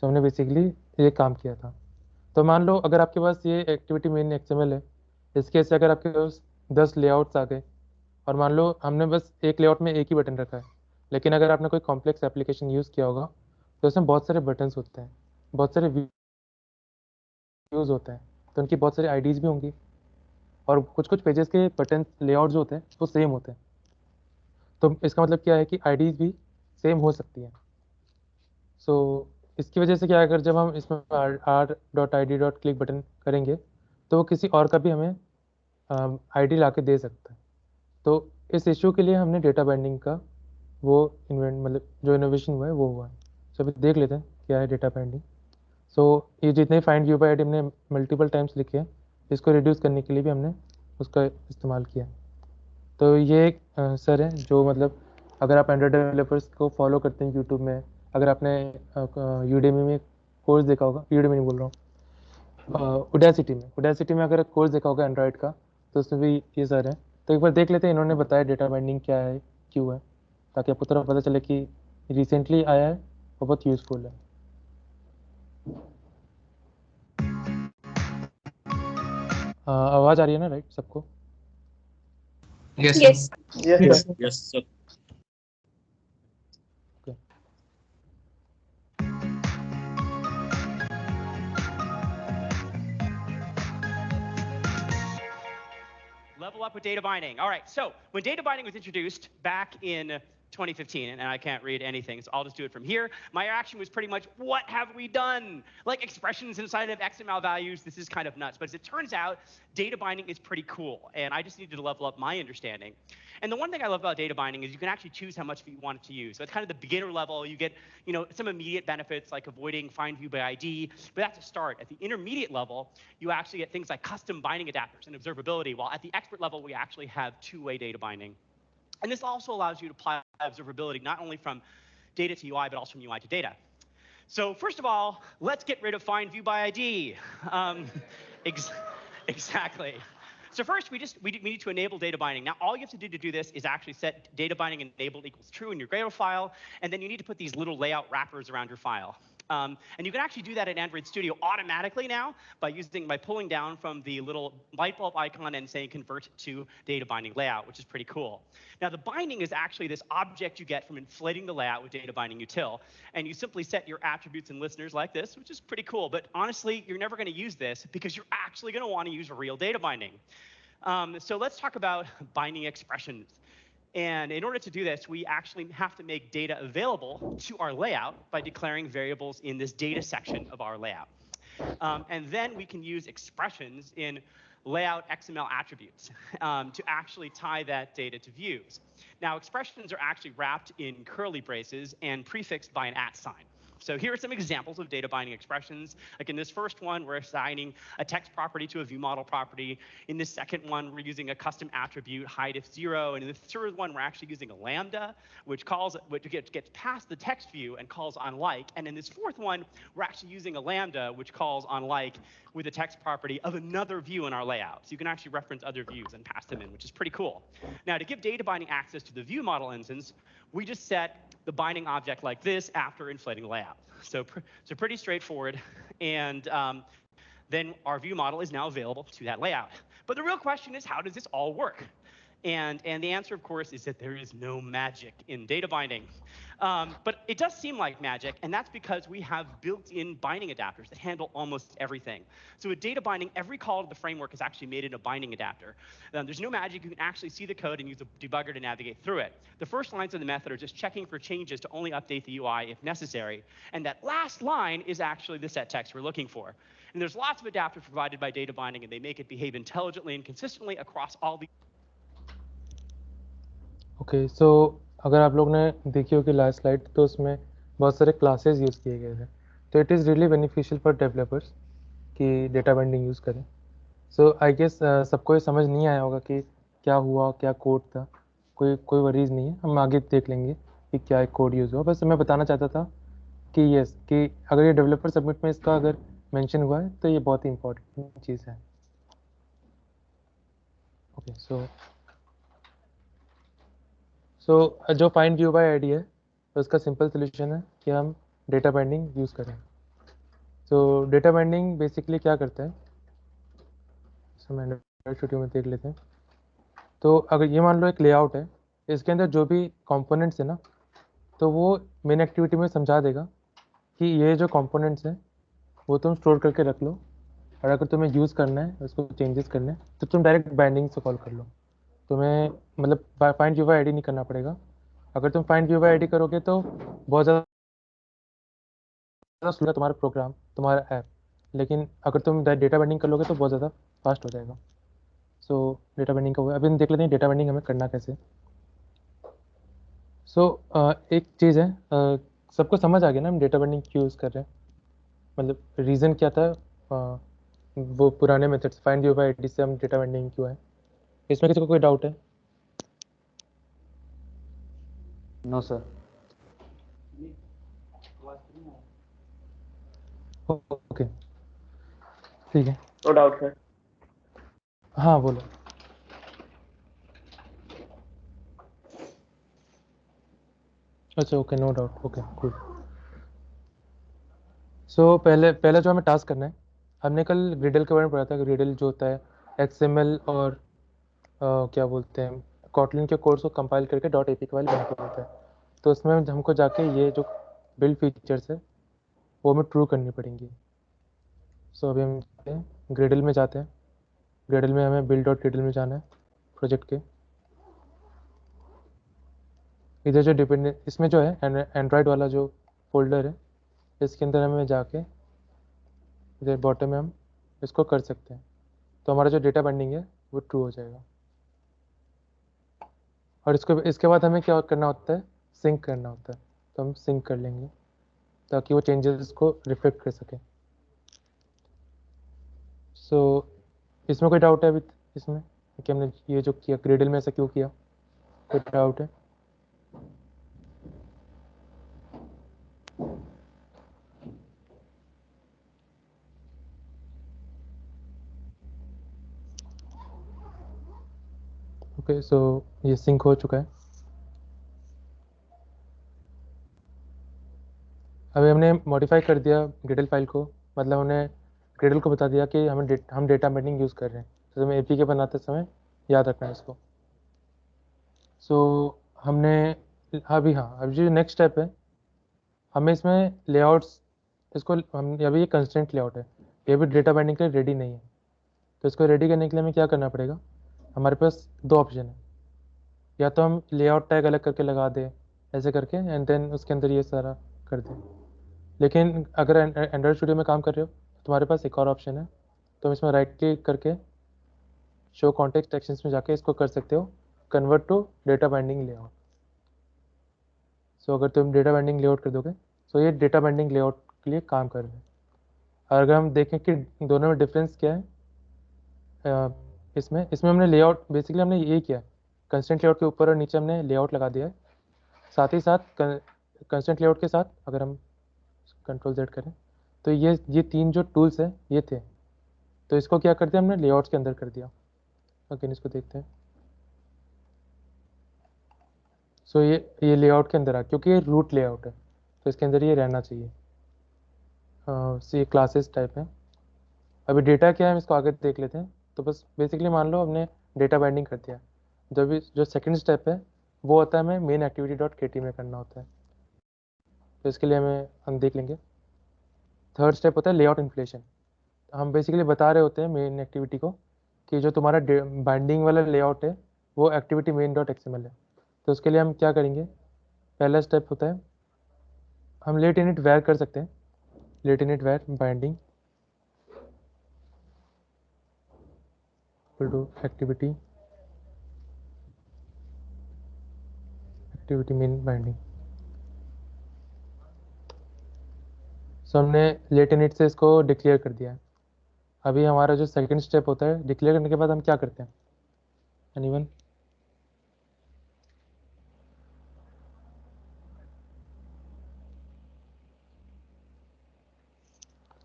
सो हमने बेसिकली ये काम किया था। तो मान लो अगर आपके पास ये एक्टिविटी मेन एक्सएमएल है, इस केस से अगर आपके पास 10 लेआउट्स आ गए और मान लो हमने बस एक लेआउट में एक ही बटन रखा है, लेकिन अगर आपने कोई कॉम्प्लेक्स एप्लीकेशन यूज़ किया होगा तो उसमें बहुत सारे बटन्स होते हैं, बहुत सारे व्यूज़ होते हैं, तो उनकी बहुत सारी आईडीज़ भी होंगी, और कुछ कुछ पेजेस के बटन लेआउट जो होते हैं वो सेम होते हैं। तो इसका मतलब क्या है कि आईडीज़ भी सेम हो सकती हैं। सो इसकी वजह से क्या है, अगर जब हम इसमें r.id.click बटन करेंगे तो वो किसी और का भी हमें आईडी ला के दे सकता है। तो इस इशू के लिए हमने डेटा बाइंडिंग का वो मतलब जो इनोवेशन हुआ है वो हुआ है। सो अभी देख लेते हैं क्या है डेटा बाइंडिंग। सो ये जितने फाइंड व्यू बाय आईडी हमने मल्टीपल टाइम्स लिखे हैं, इसको रिड्यूस करने के लिए भी हमने उसका इस्तेमाल किया। तो ये एक सर है जो मतलब अगर आप एंड्रॉयड डेवलपर्स को फॉलो करते हैं यूट्यूब में, अगर आपने यूडेमी में कोर्स देखा होगा, यूडेमी नहीं बोल रहा हूँ, उडासिटी में अगर कोर्स देखा होगा एंड्रॉयड का, तो उसमें भी ये सर है। तो एक बार देख लेते हैं इन्होंने बताया डेटा बाइंडिंग क्या है, क्यों है, ताकि आपको थोड़ा पता चले कि रिसेंटली आया है और बहुत यूज़फुल है। आवाज़ आ रही है ना राइट सबको? Yes, Yes. sir. Yes, Yes, sir. Okay. Level up with data binding. All right, so when data binding was introduced back in 2015, and I can't read anything, so I'll just do it from here. My reaction was pretty much, what have we done? Like expressions inside of XML values, this is kind of nuts. But as it turns out, data binding is pretty cool, and I just needed to level up my understanding. And the one thing I love about data binding is you can actually choose how much you want it to use. So it's kind of the beginner level. You get, some immediate benefits like avoiding find view by ID, but that's a start. At the intermediate level, you actually get things like custom binding adapters and observability, while at the expert level, we actually have two-way data binding. And this also allows you to apply observability not only from data to UI, but also from UI to data. So first of all, let's get rid of find view by ID. Exactly. So first, we need to enable data binding. Now, all you have to do this is actually set data binding enabled equals true in your Gradle file, and then you need to put these little layout wrappers around your file. And you can actually do that in Android Studio automatically now by pulling down from the little light bulb icon and saying convert to data binding layout, which is pretty cool. Now, the binding is actually this object you get from inflating the layout with data binding util, and you simply set your attributes and listeners like this, which is pretty cool. But honestly, you're never going to use this because you're actually going to want to use real data binding. So let's talk about binding expressions. And in order to do this, we actually have to make data available to our layout by declaring variables in this data section of our layout. And then we can use expressions in layout XML attributes to actually tie that data to views. Now, expressions are actually wrapped in curly braces and prefixed by an @sign. So here are some examples of data binding expressions. Like in this first one, we're assigning a text property to a view model property. In this second one, we're using a custom attribute, height if 0. And in the third one, we're actually using a lambda, which gets past the text view and calls on like. And in this fourth one, we're actually using a lambda, which calls on like with a text property of another view in our layout. So you can actually reference other views and pass them in, which is pretty cool. Now, to give data binding access to the view model instance, we just set the binding object like this after inflating the layout. So pretty straightforward. And then our view model is now available to that layout. But the real question is, how does this all work? And the answer, of course, is that there is no magic in data binding. But it does seem like magic, and that's because we have built-in binding adapters that handle almost everything. So with data binding, every call to the framework is actually made in a binding adapter. There's no magic. You can actually see the code and use a debugger to navigate through it. The first lines of the method are just checking for changes to only update the UI if necessary. And that last line is actually the set text we're looking for. And there's lots of adapters provided by data binding, and they make it behave intelligently and consistently across all the okay so अगर आप लोग ने देखी होगी last slide, तो उसमें बहुत सारे क्लासेस यूज़ किए गए थे. तो it is really beneficial for developers कि डेटा बाइंडिंग यूज़ करें. सो आई गेस सबको ये समझ नहीं आया होगा कि क्या हुआ, क्या कोड था. कोई वरीज नहीं है, हम आगे देख लेंगे कि क्या एक कोड यूज़ हुआ. बस मैं बताना चाहता था कि यस, कि अगर ये डेवलपर सबमिट में इसका अगर मेंशन हुआ है तो ये बहुत ही इंपॉर्टेंट चीज़ है. ओके सो जो फाइंड व्यू बाय आईडी है, तो उसका सिंपल सोल्यूशन है कि हम डेटा बाइंडिंग यूज़ करें. सो डेटा बाइंडिंग बेसिकली क्या करता है, हम एंड्रॉइड स्टूडियो में देख लेते हैं. तो अगर ये मान लो एक लेआउट है, इसके अंदर जो भी कंपोनेंट्स है ना, तो वो मेन एक्टिविटी में समझा देगा कि ये जो कंपोनेंट्स हैं वो तुम स्टोर करके रख लो, और अगर तुम्हें यूज़ करना है, उसको चेंजेस करने हैं, तो तुम डायरेक्ट बाइंडिंग से कॉल कर लो. तुम्हें मतलब फाइंड व्यू बाय आईडी नहीं करना पड़ेगा. अगर तुम फाइंड व्यू बाय आईडी करोगे तो बहुत ज़्यादा स्लो तुम्हारा प्रोग्राम, तुम्हारा ऐप. लेकिन अगर तुम डेटा बाइंडिंग कर लोगे तो बहुत ज़्यादा फास्ट हो जाएगा. सो डेटा बाइंडिंग का हुआ. अभी हम देख लेते हैं डेटा बाइंडिंग हमें करना कैसे. सो एक चीज़ है, सबको समझ आ गया ना हम डेटा बाइंडिंग क्यों यूज़ कर रहे हैं, मतलब रीज़न क्या था. वो पुराने methods find view bye ID से हम डेटा बाइंडिंग क्यों है, इसमें किसी को कोई डाउट है? No sir. ओके ठीक है. No doubt sir. हाँ बोलो. अच्छा okay, no doubt. Okay cool. So पहले जो हमें टास्क करना है, हमने कल ग्रिडल के बारे में पढ़ा था. ग्रिडल जो होता है XML और क्या बोलते हैं, कॉटलिन के कोड्स को कंपाइल करके .apk फाइल बना के देता है. तो उसमें हमको जाके ये जो बिल्ड फीचर्स है वो हमें ट्रू करनी पड़ेंगी. सो अभी हम जाते हैं ग्रिडल में, जाते हैं ग्रिडल में, हमें build.gradle में जाना है प्रोजेक्ट के. इधर जो डिपेंडेंट इसमें जो है एंड्रॉयड वाला जो फोल्डर है, इसके अंदर हमें जाके इधर बॉटम में हम इसको कर सकते हैं. तो हमारा जो डेटा बाइंडिंग है वो ट्रू हो जाएगा. और इसके बाद हमें क्या करना होता है, सिंक करना होता है. तो हम सिंक कर लेंगे ताकि वो चेंजेस को रिफ्लेक्ट कर सके. सो इसमें कोई डाउट है अभी इसमें कि हमने ये जो किया ग्रेडल में ऐसा क्यों किया, कोई डाउट है? ओके सो ये सिंक हो चुका है. अभी हमने मॉडिफाई कर दिया ग्रेडल फाइल को, मतलब हमने ग्रेडल को बता दिया कि हम डेटा बाइंडिंग यूज़ कर रहे हैं. तो हमें APK बनाते समय याद रखना है इसको. सो हमने अभी जो नेक्स्ट स्टेप है, हमें इसमें लेआउट्स, इसको हम अभी ये कंस्ट्रेंट लेआउट है, ये भी डेटा बाइंडिंग के लिए रेडी नहीं है. तो इसको रेडी करने के लिए हमें क्या करना पड़ेगा, हमारे पास दो ऑप्शन है. या तो हम लेआउट टैग अलग करके लगा दें ऐसे करके, एंड देन उसके अंदर ये सारा कर दें. लेकिन अगर एंड्रॉयड स्टूडियो में काम कर रहे हो तो तुम्हारे पास एक और ऑप्शन है. तुम इसमें राइट क्लिक करके शो कॉन्टेक्स्ट एक्शंस में जाके इसको कर सकते हो convert to data binding layout. So अगर तुम डेटा बाइंडिंग लेआउट कर दोगे तो ये डेटा बाइंडिंग लेआउट के लिए काम कर रहे हैं. और अगर हम देखें कि दोनों में डिफरेंस क्या है, इसमें हमने लेआउट बेसिकली हमने ये किया, कंस्ट्रेंट लेआउट के ऊपर और नीचे हमने लेआउट लगा दिया है. साथ ही साथ कंस्ट्रेंट लेआउट के साथ अगर हम Ctrl+Z करें तो ये तीन जो टूल्स है ये थे, तो इसको क्या करते हैं हमने लेआउट्स के अंदर कर दिया. अगेन इसको देखते हैं. सो ये लेआउट के अंदर आ, क्योंकि ये रूट लेआउट है तो इसके अंदर ये रहना चाहिए. ये क्लासेस टाइप है. अभी डेटा क्या है हम इसको आगे देख लेते हैं. तो बस बेसिकली मान लो हमने डेटा बाइंडिंग कर दिया. जो सेकंड स्टेप है वो होता है हमें मेन एक्टिविटी डॉट के टी में करना होता है, तो इसके लिए हम देख लेंगे। थर्ड स्टेप होता है लेआउट इन्फ्लेशन। हम बेसिकली बता रहे होते हैं मेन एक्टिविटी को कि जो तुम्हारा बाइंडिंग वाला लेआउट है वो एक्टिविटी मेन डॉट एक्सएमएल है। तो उसके लिए हम क्या करेंगे, पहला स्टेप होता है हम लेट इनिट वैर कर सकते हैं, lateinit var binding equal to activity main binding. So हमने लेट इनिट से इसको डिक्लेयर कर दिया है। अभी हमारा जो सेकंड स्टेप होता है डिक्लेयर करने के बाद हम क्या करते हैं, anyone?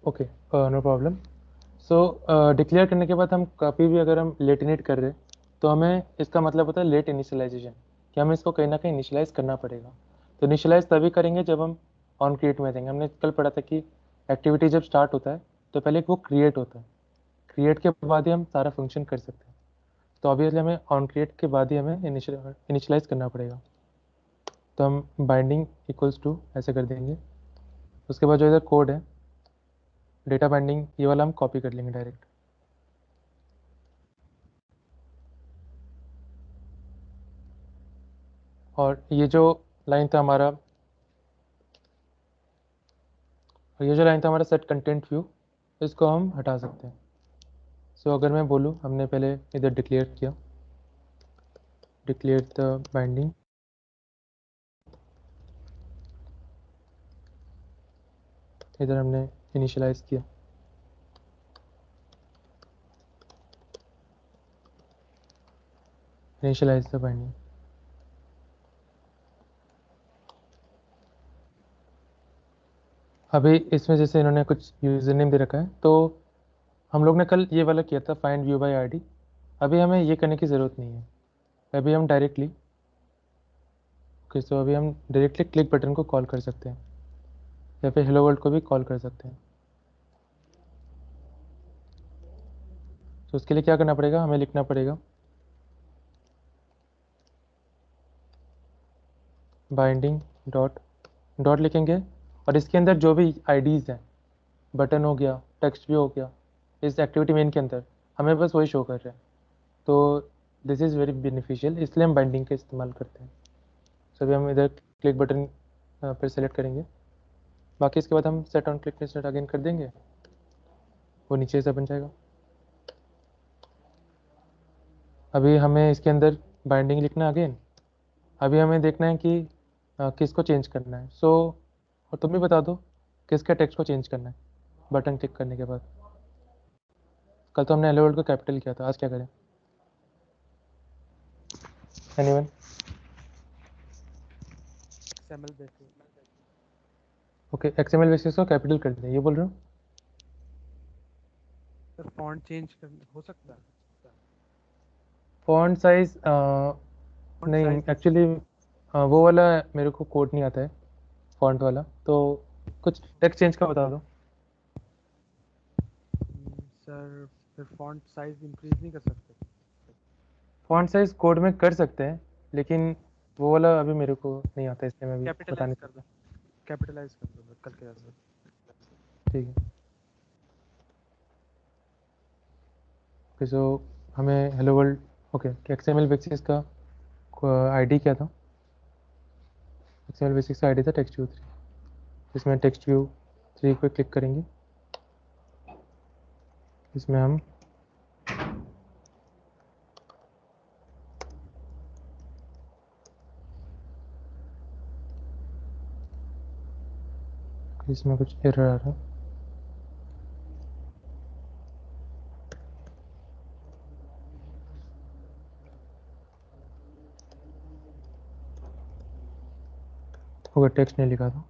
Okay, no problem. So declare करने के बाद हम कभी भी अगर हम लेट इनिट कर रहे हैं तो हमें इसका मतलब होता है लेट इनिशियलाइजेशन, कि हमें इसको कहीं ना कहीं इनिशियलाइज करना पड़ेगा। तो इनिशियलाइज तभी करेंगे जब हम ऑन क्रिएट में देंगे। हमने कल पढ़ा था कि एक्टिविटी जब स्टार्ट होता है तो पहले वो क्रिएट होता है, क्रिएट के बाद ही हम सारा फंक्शन कर सकते हैं। तो ऑब्वियसली हमें ऑन क्रिएट के बाद ही हमें इनिशियलाइज करना पड़ेगा। तो हम बाइंडिंग इक्वल्स टू ऐसे कर देंगे। उसके बाद जो इधर कोड है डेटा बाइंडिंग ये वाला हम कॉपी कर लेंगे डायरेक्ट। और ये जो लाइन था हमारा सेट कंटेंट व्यू, इसको हम हटा सकते हैं। सो अगर मैं बोलूँ हमने पहले इधर डिक्लेयर किया, डिक्लेयर द बाइंडिंग, इधर हमने इनिशियलाइज किया, इनिशियलाइज द बाइंडिंग। अभी इसमें जैसे इन्होंने कुछ यूज़र नेम दे रखा है, तो हम लोग ने कल ये वाला किया था फाइंड व्यू बाय आईडी। अभी हमें ये करने की ज़रूरत नहीं है। अभी हम डायरेक्टली अभी हम डायरेक्टली क्लिक बटन को कॉल कर सकते हैं या फिर हेलो वर्ल्ड को भी कॉल कर सकते हैं। तो उसके लिए क्या करना पड़ेगा, हमें लिखना पड़ेगा बाइंडिंग डॉट डॉट लिखेंगे, और इसके अंदर जो भी आईडीज़ हैं, बटन हो गया, टेक्स्ट भी हो गया, इस एक्टिविटी मेन के अंदर हमें बस वही शो कर रहे हैं। तो दिस इज़ वेरी बेनिफिशियल, इसलिए हम बाइंडिंग का इस्तेमाल करते हैं। सभी हम इधर क्लिक बटन पर सेलेक्ट करेंगे, बाकी इसके बाद हम set on click list again कर देंगे, वो नीचे से बन जाएगा। अभी हमें इसके अंदर बाइंडिंग लिखना है अगेन। अभी हमें देखना है कि किसको चेंज करना है। सो और तुम भी बता दो किसके टेक्स्ट को चेंज करना है बटन क्लिक करने के बाद। कल तो हमने हेलो वर्ल्ड को कैपिटल किया था, आज क्या करें? Anyone? XML basis. Okay, XML basis को कैपिटल कर दें, ये बोल रहे हो? सर फॉन्ट चेंज कर हो सकता है? फॉन्ट साइज फॉन्ट नहीं, साइज एक्चुअली वो वाला मेरे को कोड नहीं आता है फॉन्ट वाला, तो कुछ टेक्स्ट चेंज का बता दो। सर फिर फॉन्ट साइज इंक्रीज नहीं कर सकते? फॉन्ट साइज कोड में कर सकते हैं, लेकिन वो वाला अभी मेरे को नहीं आता, इसलिए मैं भी बता कैपिटलाइज नहीं कर दो, सकता। कैपिटलाइज कर दो कल के जैसे। ठीक है, फिर सो हमें hello world, okay, XML basis का आईडी क्या था? एक्सएमएल बेसिस का आईडी था टेक्स्ट व्यू 3। इसमें टेक्स्ट व्यू 3 पे क्लिक करेंगे, इसमें हम इसमें कुछ एरर आ रहा है। ओके, टेक्स्ट नहीं लिखा था।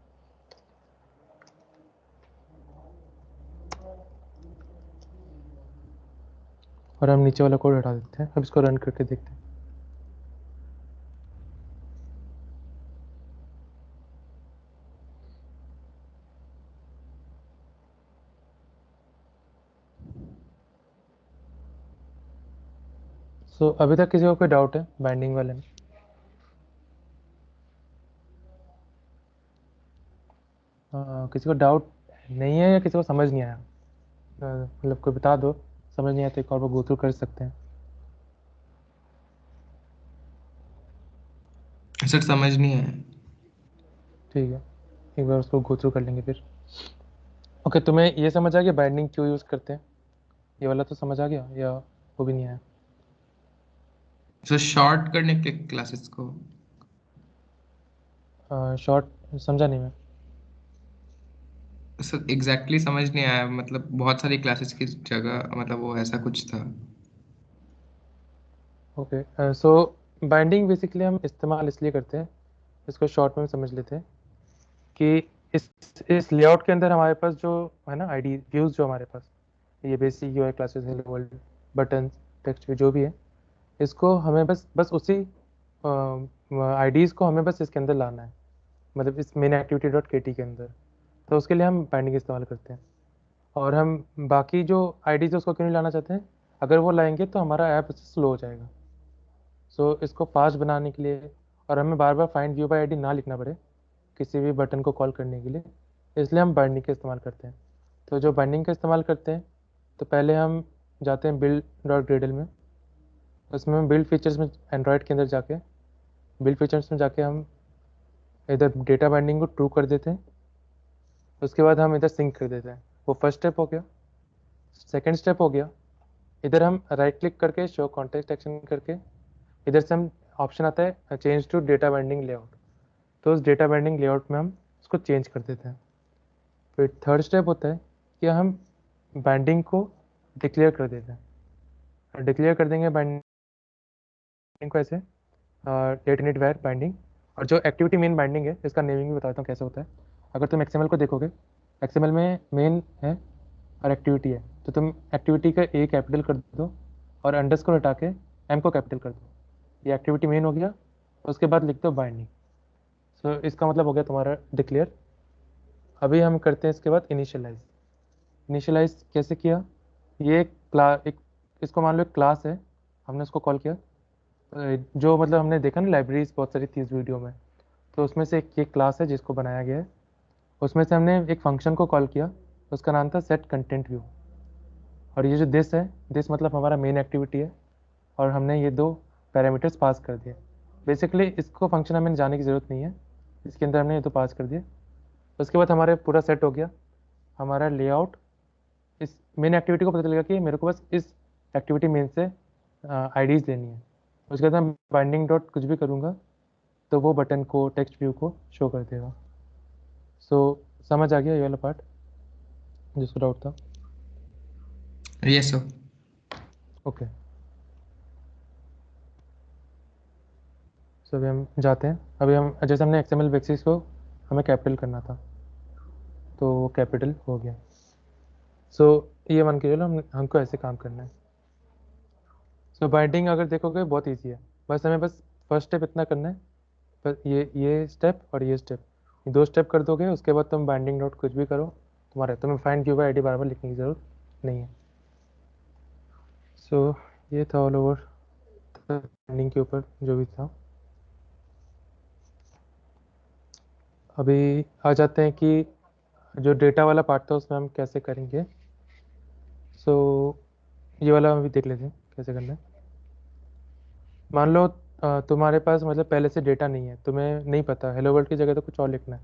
और हम नीचे वाला कोड हटा देते हैं। अब इसको रन करके देखते हैं। सो अभी तक किसी को कोई डाउट है बाइंडिंग वाले में? किसी को डाउट नहीं है या किसी को समझ नहीं आया? मतलब कोई बता दो, समझ नहीं आया तो एक और बार गो थ्रू कर सकते हैं। सर समझ नहीं आया। ठीक है, एक बार उसको गो थ्रू कर लेंगे फिर। ओके, तुम्हें ये समझ आ गया बाइंडिंग क्यों यूज़ करते हैं? ये वाला तो समझ आ गया या वो भी नहीं आया? सर शॉर्ट करने के क्लासेस को। शॉर्ट समझा नहीं मैं। सर एग्जैक्टली समझ नहीं आया, मतलब बहुत सारी क्लासेस की जगह मतलब वो ऐसा कुछ था। ओके, सो बाइंडिंग बेसिकली हम इस्तेमाल इसलिए करते हैं, इसको शॉर्ट में समझ लेते हैं कि इस लेआउट के अंदर हमारे पास जो है ना आईडी व्यूज़, जो हमारे पास ये basic UI classes, hello world, buttons, text view जो भी है, इसको हमें बस उसी आईडीज़ को हमें बस इसके अंदर लाना है, मतलब इस मेन एक्टिविटी डॉट के टी के अंदर। तो उसके लिए हम बाइंडिंग इस्तेमाल करते हैं। और हम बाकी जो आईडीज़ उसको क्यों नहीं लाना चाहते हैं? अगर वो लाएंगे तो हमारा ऐप उससे स्लो हो जाएगा। सो इसको फास्ट बनाने के लिए, और हमें बार बार फाइंड व्यू बाई आईडी ना लिखना पड़े किसी भी बटन को कॉल करने के लिए, इसलिए हम बाइंडिंग का इस्तेमाल करते हैं। तो जो बाइंडिंग का इस्तेमाल करते हैं, तो पहले हम जाते हैं बिल्ड डॉट ग्रेडल में। उसमें हम बिल्ड फीचर्स में, एंड्रॉयड के अंदर जाके बिल्ड फीचर्स में जाके हम इधर डेटा बाइंडिंग को ट्रू कर देते हैं। उसके बाद हम इधर सिंक कर देते हैं। वो फर्स्ट स्टेप हो गया। सेकेंड स्टेप हो गया, इधर हम राइट क्लिक करके शो कॉन्टेक्स्ट एक्शन करके इधर से हम ऑप्शन आता है change to data binding layout, तो उस डेटा बाइंडिंग लेआउट में हम उसको चेंज कर देते हैं। फिर थर्ड स्टेप होता है कि हम बाइंडिंग को डिक्लेयर कर देते हैं। डिक्लेयर कर देंगे बाइंडिंग को ऐसे डेट इनिट वेयर बाइंडिंग। और जो एक्टिविटी मेन बाइंडिंग है, इसका नेमिंग भी बताता हूँ कैसे होता है। अगर तुम एक्सएमएल को देखोगे, एक्सएमएल में मेन है और एक्टिविटी है, तो तुम एक्टिविटी का ए कैपिटल कर दो और अंडरस्कोर हटा के एम को कैपिटल कर दो। ये एक्टिविटी मेन हो गया। उसके बाद लिख दो बाइंडिंग। सो इसका मतलब हो गया तुम्हारा डिक्लेयर। अभी हम करते हैं इसके बाद इनिशियलाइज। इनिशियलाइज कैसे किया? ये एक इसको मान लो एक क्लास है, हमने उसको कॉल किया। जो मतलब हमने देखा ना लाइब्रेरीज बहुत सारी थी इस वीडियो में, तो उसमें से एक ये क्लास है जिसको बनाया गया है। उसमें से हमने एक फंक्शन को कॉल किया, उसका नाम था सेट कंटेंट व्यू। और ये जो दिस है, दिस मतलब हमारा मेन एक्टिविटी है, और हमने ये दो पैरामीटर्स पास कर दिए। बेसिकली इसको फंक्शन हमें जाने की ज़रूरत नहीं है, इसके अंदर हमने ये तो पास कर दिए। उसके बाद हमारे पूरा सेट हो गया हमारा लेआउट। इस मेन एक्टिविटी को पता चलेगा कि मेरे को बस इस एक्टिविटी मेन से आईडीज़ लेनी है। उसके बाद मैं बाइंडिंग डॉट कुछ भी करूँगा तो वो बटन को, टेक्स्ट व्यू को शो कर देगा। सो समझ आ गया ये वाला पार्ट जिसको डाउट था? Yes sir. ओके, सो अभी हम जाते हैं। अभी हम जैसे हमने एक्सएमएल बेसिस को हमें कैपिटल करना था, तो वो कैपिटल हो गया। सो ये मान के चलो हमको ऐसे काम करना है। सो बाइंडिंग अगर देखोगे बहुत ईजी है, बस हमें बस फर्स्ट स्टेप इतना करना है। बस ये स्टेप और ये स्टेप, ये दो स्टेप कर दोगे, उसके बाद तुम बाइंडिंग डॉट कुछ भी करो, तुम्हें फाइंड क्यू बाई आईडी बार बार लिखने की ज़रूरत नहीं है। सो ये था ऑल ओवर बाइंडिंग के ऊपर जो भी था। अभी आ जाते हैं कि जो डेटा वाला पार्ट था उसमें हम कैसे करेंगे। सो ये वाला हम अभी देख लेते हैं कैसे करना है। मान लो तुम्हारे पास मतलब पहले से डेटा नहीं है, तुम्हें नहीं पता हेलो वर्ल्ड की जगह तो कुछ और लिखना है,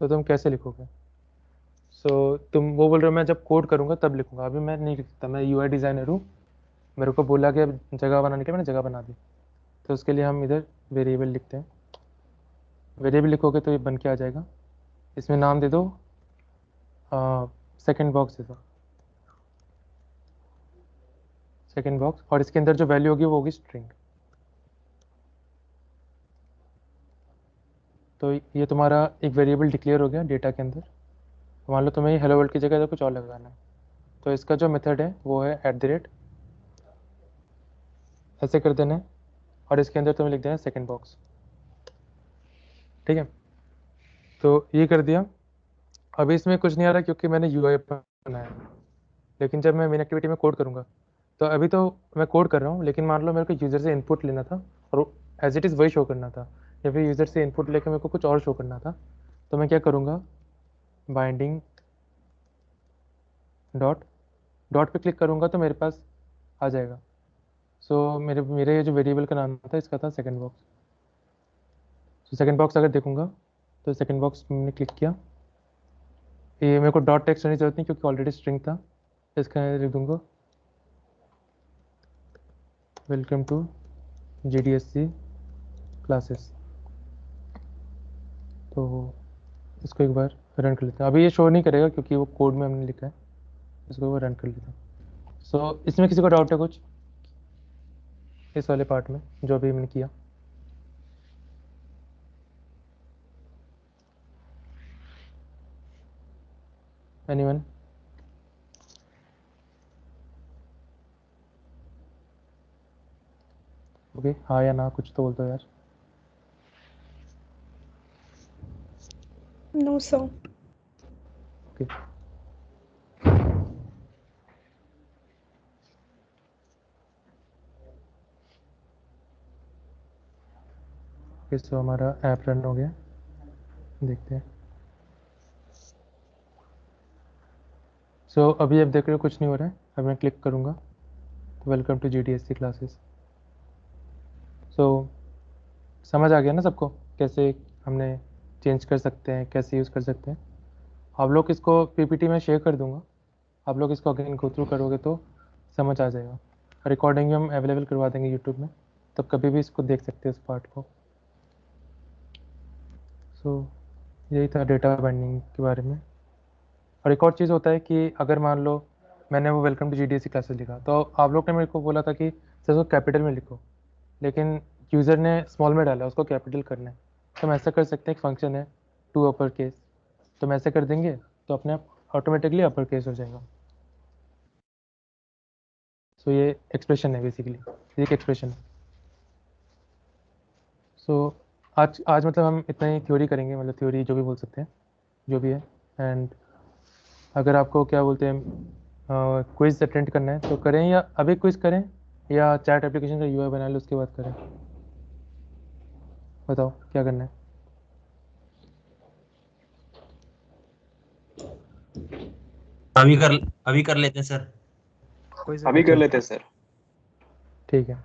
तो तुम कैसे लिखोगे? सो तुम वो बोल रहे हो मैं जब कोड करूँगा तब लिखूंगा, अभी मैं नहीं लिखता, मैं यूआई डिज़ाइनर हूँ, मेरे को बोला गया जगह बनाने के लिए, मैंने जगह बना दी। तो उसके लिए हम इधर वेरिएबल लिखते हैं। वेरिएबल लिखोगे तो ये बन के आ जाएगा। इसमें नाम दे दो, सेकंड बॉक्स दे दो, सेकंड बॉक्स, और इसके अंदर जो वैल्यू होगी वो होगी स्ट्रिंग। तो ये तुम्हारा एक वेरिएबल डिक्लेयर हो गया डेटा के अंदर। तो मान लो तुम्हें हेलो वर्ल्ड की जगह तो कुछ और लगाना है, तो इसका जो मेथड है वो है @ ऐसे कर देना है, और इसके अंदर तुम्हें लिख देना है सेकंड बॉक्स। ठीक है, तो ये कर दिया। अभी इसमें कुछ नहीं आ रहा क्योंकि मैंने यूआई बनाया है, लेकिन जब मैं मेन एक्टिविटी में कोड करूँगा तो अभी तो मैं कोड कर रहा हूँ, लेकिन मान लो मेरे को यूज़र से इनपुट लेना था और एज इट इज़ वही शो करना था, या फिर यूज़र से इनपुट लेकर मेरे को कुछ और शो करना था। तो मैं क्या करूँगा, बाइंडिंग डॉट डॉट पे क्लिक करूँगा तो मेरे पास आ जाएगा। सो मेरे जो वेरिएबल का नाम था इसका था सेकंड बॉक्स। तो सेकंड बॉक्स अगर देखूँगा तो सेकंड बॉक्स मैंने क्लिक किया, ये मेरे को डॉट टेक्स्ट होने की जरूरत नहीं क्योंकि ऑलरेडी स्ट्रिंग था। इसका लिख दूँगा वेलकम टू GDSC क्लासेस। तो इसको एक बार रन कर लेते हैं। अभी ये शो नहीं करेगा क्योंकि वो कोड में हमने लिखा है, इसको वो रन कर लेते हैं। सो इसमें किसी को डाउट है कुछ इस वाले पार्ट में जो अभी मैंने किया? एनीवन? ओके, हाँ या ना कुछ तो बोल दो यार। No, sir. ओके, सो हमारा ऐप रन हो गया, देखते हैं। सो अभी आप देख रहे हो कुछ नहीं हो रहा है। अब मैं क्लिक करूँगा तो वेलकम टू GDSC क्लासेस। सो समझ आ गया ना सबको कैसे हमने चेंज कर सकते हैं, कैसे यूज़ कर सकते हैं? आप लोग इसको PPT में शेयर कर दूंगा, आप लोग इसको अगेन गो थ्रू करोगे तो समझ आ जाएगा। रिकॉर्डिंग भी हम अवेलेबल करवा देंगे यूट्यूब में, तब कभी भी इसको देख सकते हैं इस पार्ट को। सो यही था डेटा बाइंडिंग के बारे में। और एक और चीज़ होता है कि अगर मान लो मैंने वो वेलकम टू GDSC क्लासेस लिखा तो आप लोग ने मेरे को बोला था कि सर उसको कैपिटल में लिखो, लेकिन यूज़र ने स्मॉल में डाला, उसको कैपिटल करना है। तो हम ऐसा कर सकते हैं, एक फंक्शन है टू अपर केस, तो हम ऐसे कर देंगे तो अपने आप ऑटोमेटिकली अपर केस हो जाएगा। सो ये एक्सप्रेशन है बेसिकली, ये एक एक्सप्रेशन है। सो आज मतलब हम इतना ही थ्योरी करेंगे, मतलब थ्योरी जो भी बोल सकते हैं, जो भी है। एंड अगर आपको क्या बोलते हैं क्विज अटेंड करना है तो करें, या अभी क्विज करें, या चैट एप्लीकेशन का UI बना लो उसके बाद करें? बताओ क्या करना है। अभी कर लेते हैं सर। कोई अभी कर लेते हैं सर। ठीक है,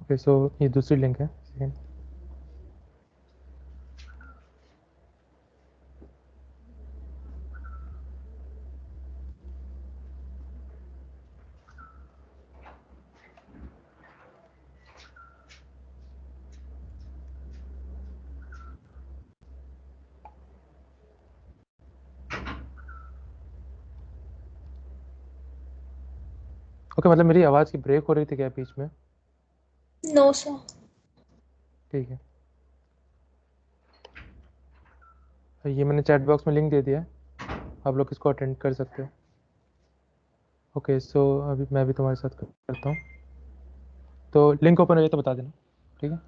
ओके। सो ये दूसरी लिंक है, सेकेंड। ओके, मतलब मेरी आवाज़ की ब्रेक हो रही थी क्या बीच में? No, sir. ठीक है, ये मैंने चैट बॉक्स में लिंक दे दिया है, आप लोग इसको अटेंड कर सकते हो। ओके, सो अभी मैं भी तुम्हारे साथ करता हूँ, तो लिंक ओपन हो जाए तो बता देना, ठीक है?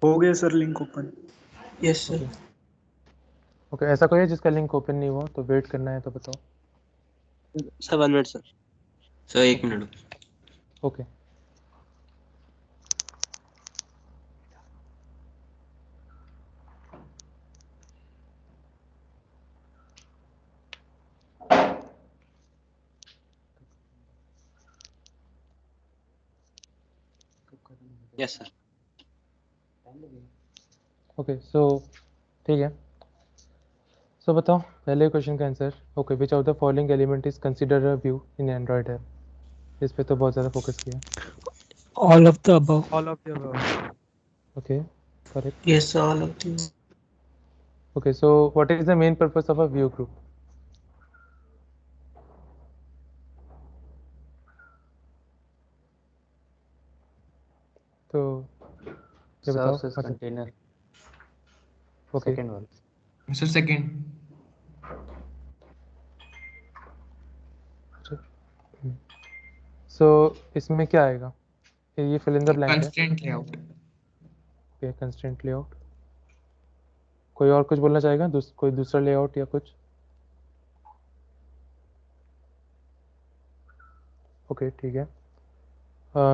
हो गया sir link open. Yes sir. Okay, ऐसा कोई है जिसका लिंक ओपन नहीं हुआ तो वेट करना है तो बताओ। Sir 1 minute sir. Sir 1 minute. Okay, yes sir. Okay. So ठीक है, सो बताओ पहले क्वेश्चन का answer. Okay, which of the following element is consider a view in Android app? इस पे तो बहुत ज़्यादा फोकस किया। All of the above. all of the above. Okay, correct. Yes sir all of the. Okay, so what is the main purpose of a view group? तो ये बताओ Serves as मतलब। container. Okay, Second one. Sir second. So इसमें क्या आएगा? ये fill in the blank है। Constraint layout. Okay, constraint layout. कोई और कुछ बोलना चाहेगा? कोई दूसरा लेआउट या कुछ? ओके, ठीक है।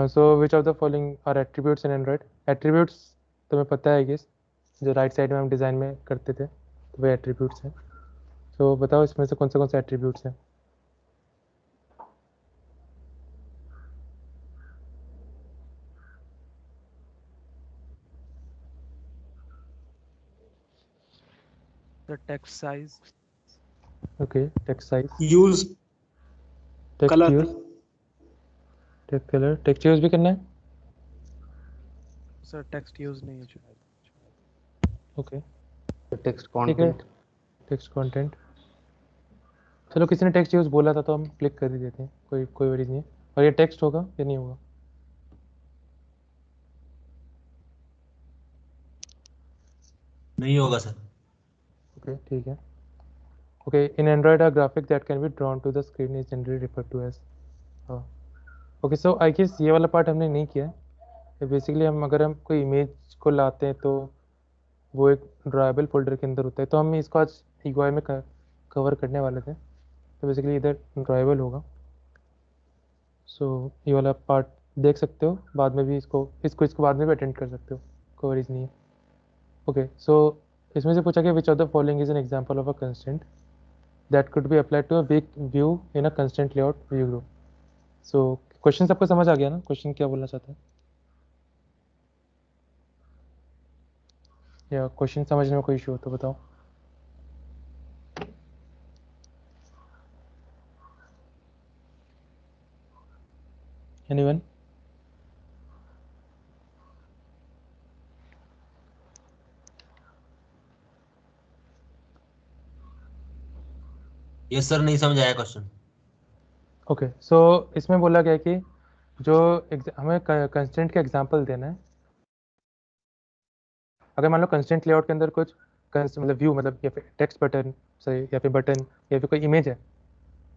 So which of the following are attributes in Android? Attributes तुम्हें पता है कि जो राइट साइड में हम डिज़ाइन में करते थे, तो वे एट्रीब्यूट्स हैं। सो बताओ इसमें से कौन से एट्रीब्यूट्स हैं? The text size, okay, text size, use, text colour, use, text colour. Text use भी करना है? sir text use नहीं है शायद। ओके, टेक्स्ट ठीक है। कंटेंट। Text content. चलो, किसी ने टेक्स्ट यूज बोला था तो हम क्लिक कर ही देते हैं, कोई वरीज नहीं है। और ये टेक्स्ट होगा या नहीं होगा? नहीं होगा सर। ओके, ठीक है। Okay, in Android a graphic that can be drawn to the screen is generally referred to as. Okay, so I guess ये वाला पार्ट हमने नहीं किया है। बेसिकली अगर हम कोई इमेज को लाते हैं तो वो एक ड्राइबल फोल्डर के अंदर होता है, तो हम इसको आज ईगोआई में कवर करने वाले थे। तो बेसिकली इधर ड्राइबल होगा। सो ये वाला पार्ट देख सकते हो, बाद में भी इसको बाद में भी अटेंड कर सकते हो, कोई वरीज नहीं है। ओके, सो इसमें से पूछा गया which of the following is an example of a constraint that could be applied to a big view in a constraint layout view group. So question सबको समझ आ गया ना? क्वेश्चन क्या बोलना चाहता है, या क्वेश्चन समझने में कोई इशू हो तो बताओ। एनीवन? यस सर, नहीं समझ आया क्वेश्चन। ओके, सो इसमें बोला गया कि जो हमें कंस्ट्रेंट का एग्जांपल देना है। अगर मान लो कंस्ट्रेंट लेआउट के अंदर कुछ मतलब व्यू, मतलब या फिर टेक्स्ट बटन से, या फिर बटन, या फिर कोई इमेज है,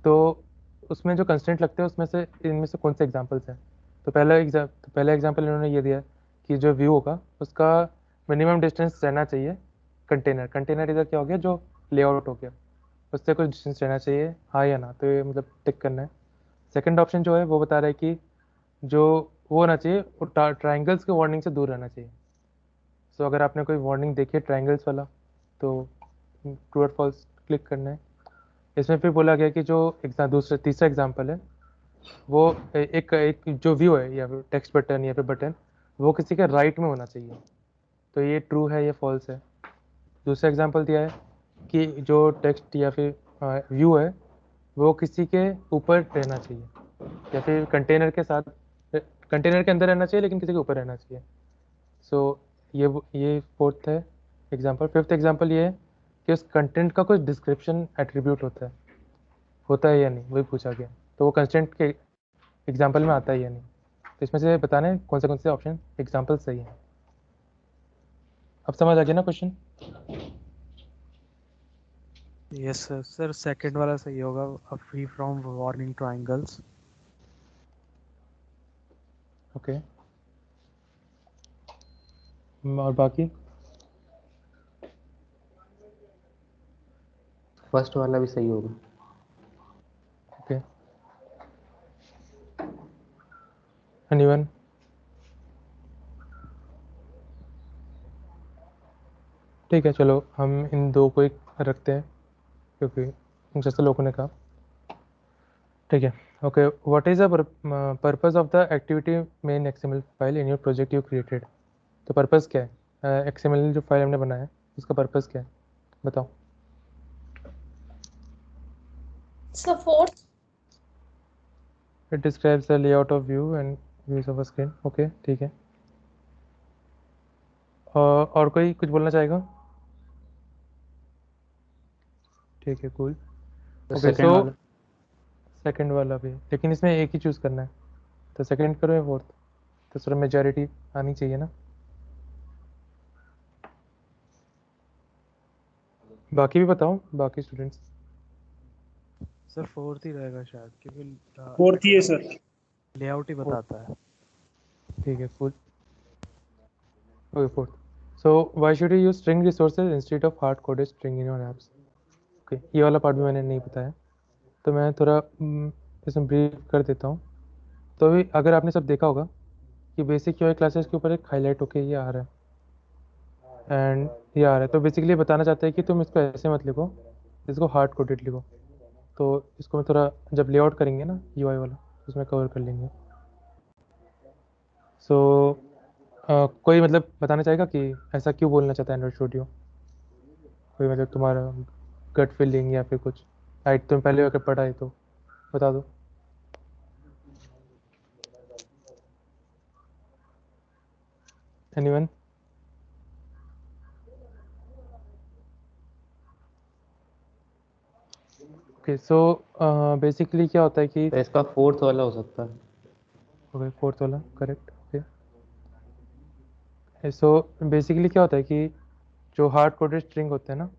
तो उसमें जो कंस्ट्रेंट लगते हैं उसमें से इनमें से कौन से एग्जांपल्स हैं? तो पहला एग्जांपल इन्होंने ये दिया कि जो व्यू होगा उसका मिनिमम डिस्टेंस रहना चाहिए कंटेनर इधर क्या हो गया, जो लेआउट हो गया, उससे कुछ डिस्टेंस रहना चाहिए, हाँ या ना? तो ये मतलब टिक करना है। सेकंड ऑप्शन जो है वो बता रहा है कि जो वो होना चाहिए वो ट्राइंगल्स के वार्निंग से दूर रहना चाहिए। सो अगर आपने कोई वार्निंग देखी है ट्राइंगल्स वाला, तो ट्रू और फॉल्स क्लिक करना है। इसमें फिर बोला गया कि जो तीसरा एग्जाम्पल है वो एक जो व्यू है या फिर टेक्स्ट बटन या फिर बटन, वो किसी के राइट में होना चाहिए। तो ये ट्रू है या फॉल्स है? दूसरा एग्जाम्पल दिया है कि जो टेक्स्ट या फिर व्यू है वो किसी के ऊपर रहना चाहिए, या फिर कंटेनर के अंदर रहना चाहिए लेकिन किसी के ऊपर रहना चाहिए। सो ये फोर्थ है एग्जाम्पल। फिफ्थ एग्जाम्पल ये है कि उस कंटेंट का कुछ डिस्क्रिप्शन एट्रीब्यूट होता है या नहीं, वही पूछा गया। तो वो कंस्ट्रेंट के एग्जाम्पल में आता है या नहीं। तो इसमें से बताना है कौन से ऑप्शन एग्जाम्पल सही है। अब समझ आ गया ना question? Yes sir, sir second वाला सही होगा, free from warning triangles। Okay, और बाकी? फर्स्ट वाला भी सही होगा। Okay, anyone? ठीक है, चलो हम इन दो को एक रखते हैं क्योंकि जैसे लोगों ने कहा। ठीक है, okay. What is the purpose of the activity main XML file in your project you created? तो पर्पस क्या है? XML जो फाइल हमने बनाया है उसका पर्पस क्या है, बताओ। So fourth, it describes the layout of view and views of a screen. Okay, ठीक है। और कोई कुछ बोलना चाहेगा? ठीक है, कूल। तो ओके, सेकंड सो वाला। सेकंड वाला भी, लेकिन इसमें एक ही चूज़ करना है। तो सेकंड करो या फोर्थ? तो सर मेजॉरिटी आनी चाहिए ना। बाकी भी बताओ, बाकी स्टूडेंट्स। सर फोर्थ ही रहेगा शायद, क्योंकि फोर्थ ही है सर। लेआउट ही बताता है। ठीक है, full. Okay, fourth. So why should you use string resources instead of hard coded string in your apps? Okay, ये वाला पार्ट भी मैंने नहीं बताया, तो मैं थोड़ा इसमें ब्रीफ कर देता हूँ। तो अभी अगर आपने सब देखा होगा कि बेसिक यूआई क्लासेस के ऊपर एक हाईलाइट होके ये आ रहा है, एंड ये आ रहा है, तो बेसिकली बताना चाहते हैं कि तुम इसको ऐसे मत लिखो, इसको हार्ड कोडेड लिखो। तो इसको मैं थोड़ा जब लेआउट करेंगे ना यूआई वाला, उसमें कवर कर लेंगे। सो कोई मतलब बताना चाहेगा कि ऐसा क्यों बोलना चाहता है एंड्रॉइड स्टूडियो? कोई मतलब तुम्हारा गट फीलिंग या फिर कुछ राइट, तुम पहले अगर पढ़ा है तो बता दो। एनीवन? ओके, सो बेसिकली क्या होता है कि तो इसका फोर्थ वाला हो सकता है। ओके, फोर्थ वाला करेक्ट। ओके, सो बेसिकली क्या होता है कि जो हार्ड कोडेड स्ट्रिंग होते हैं ना,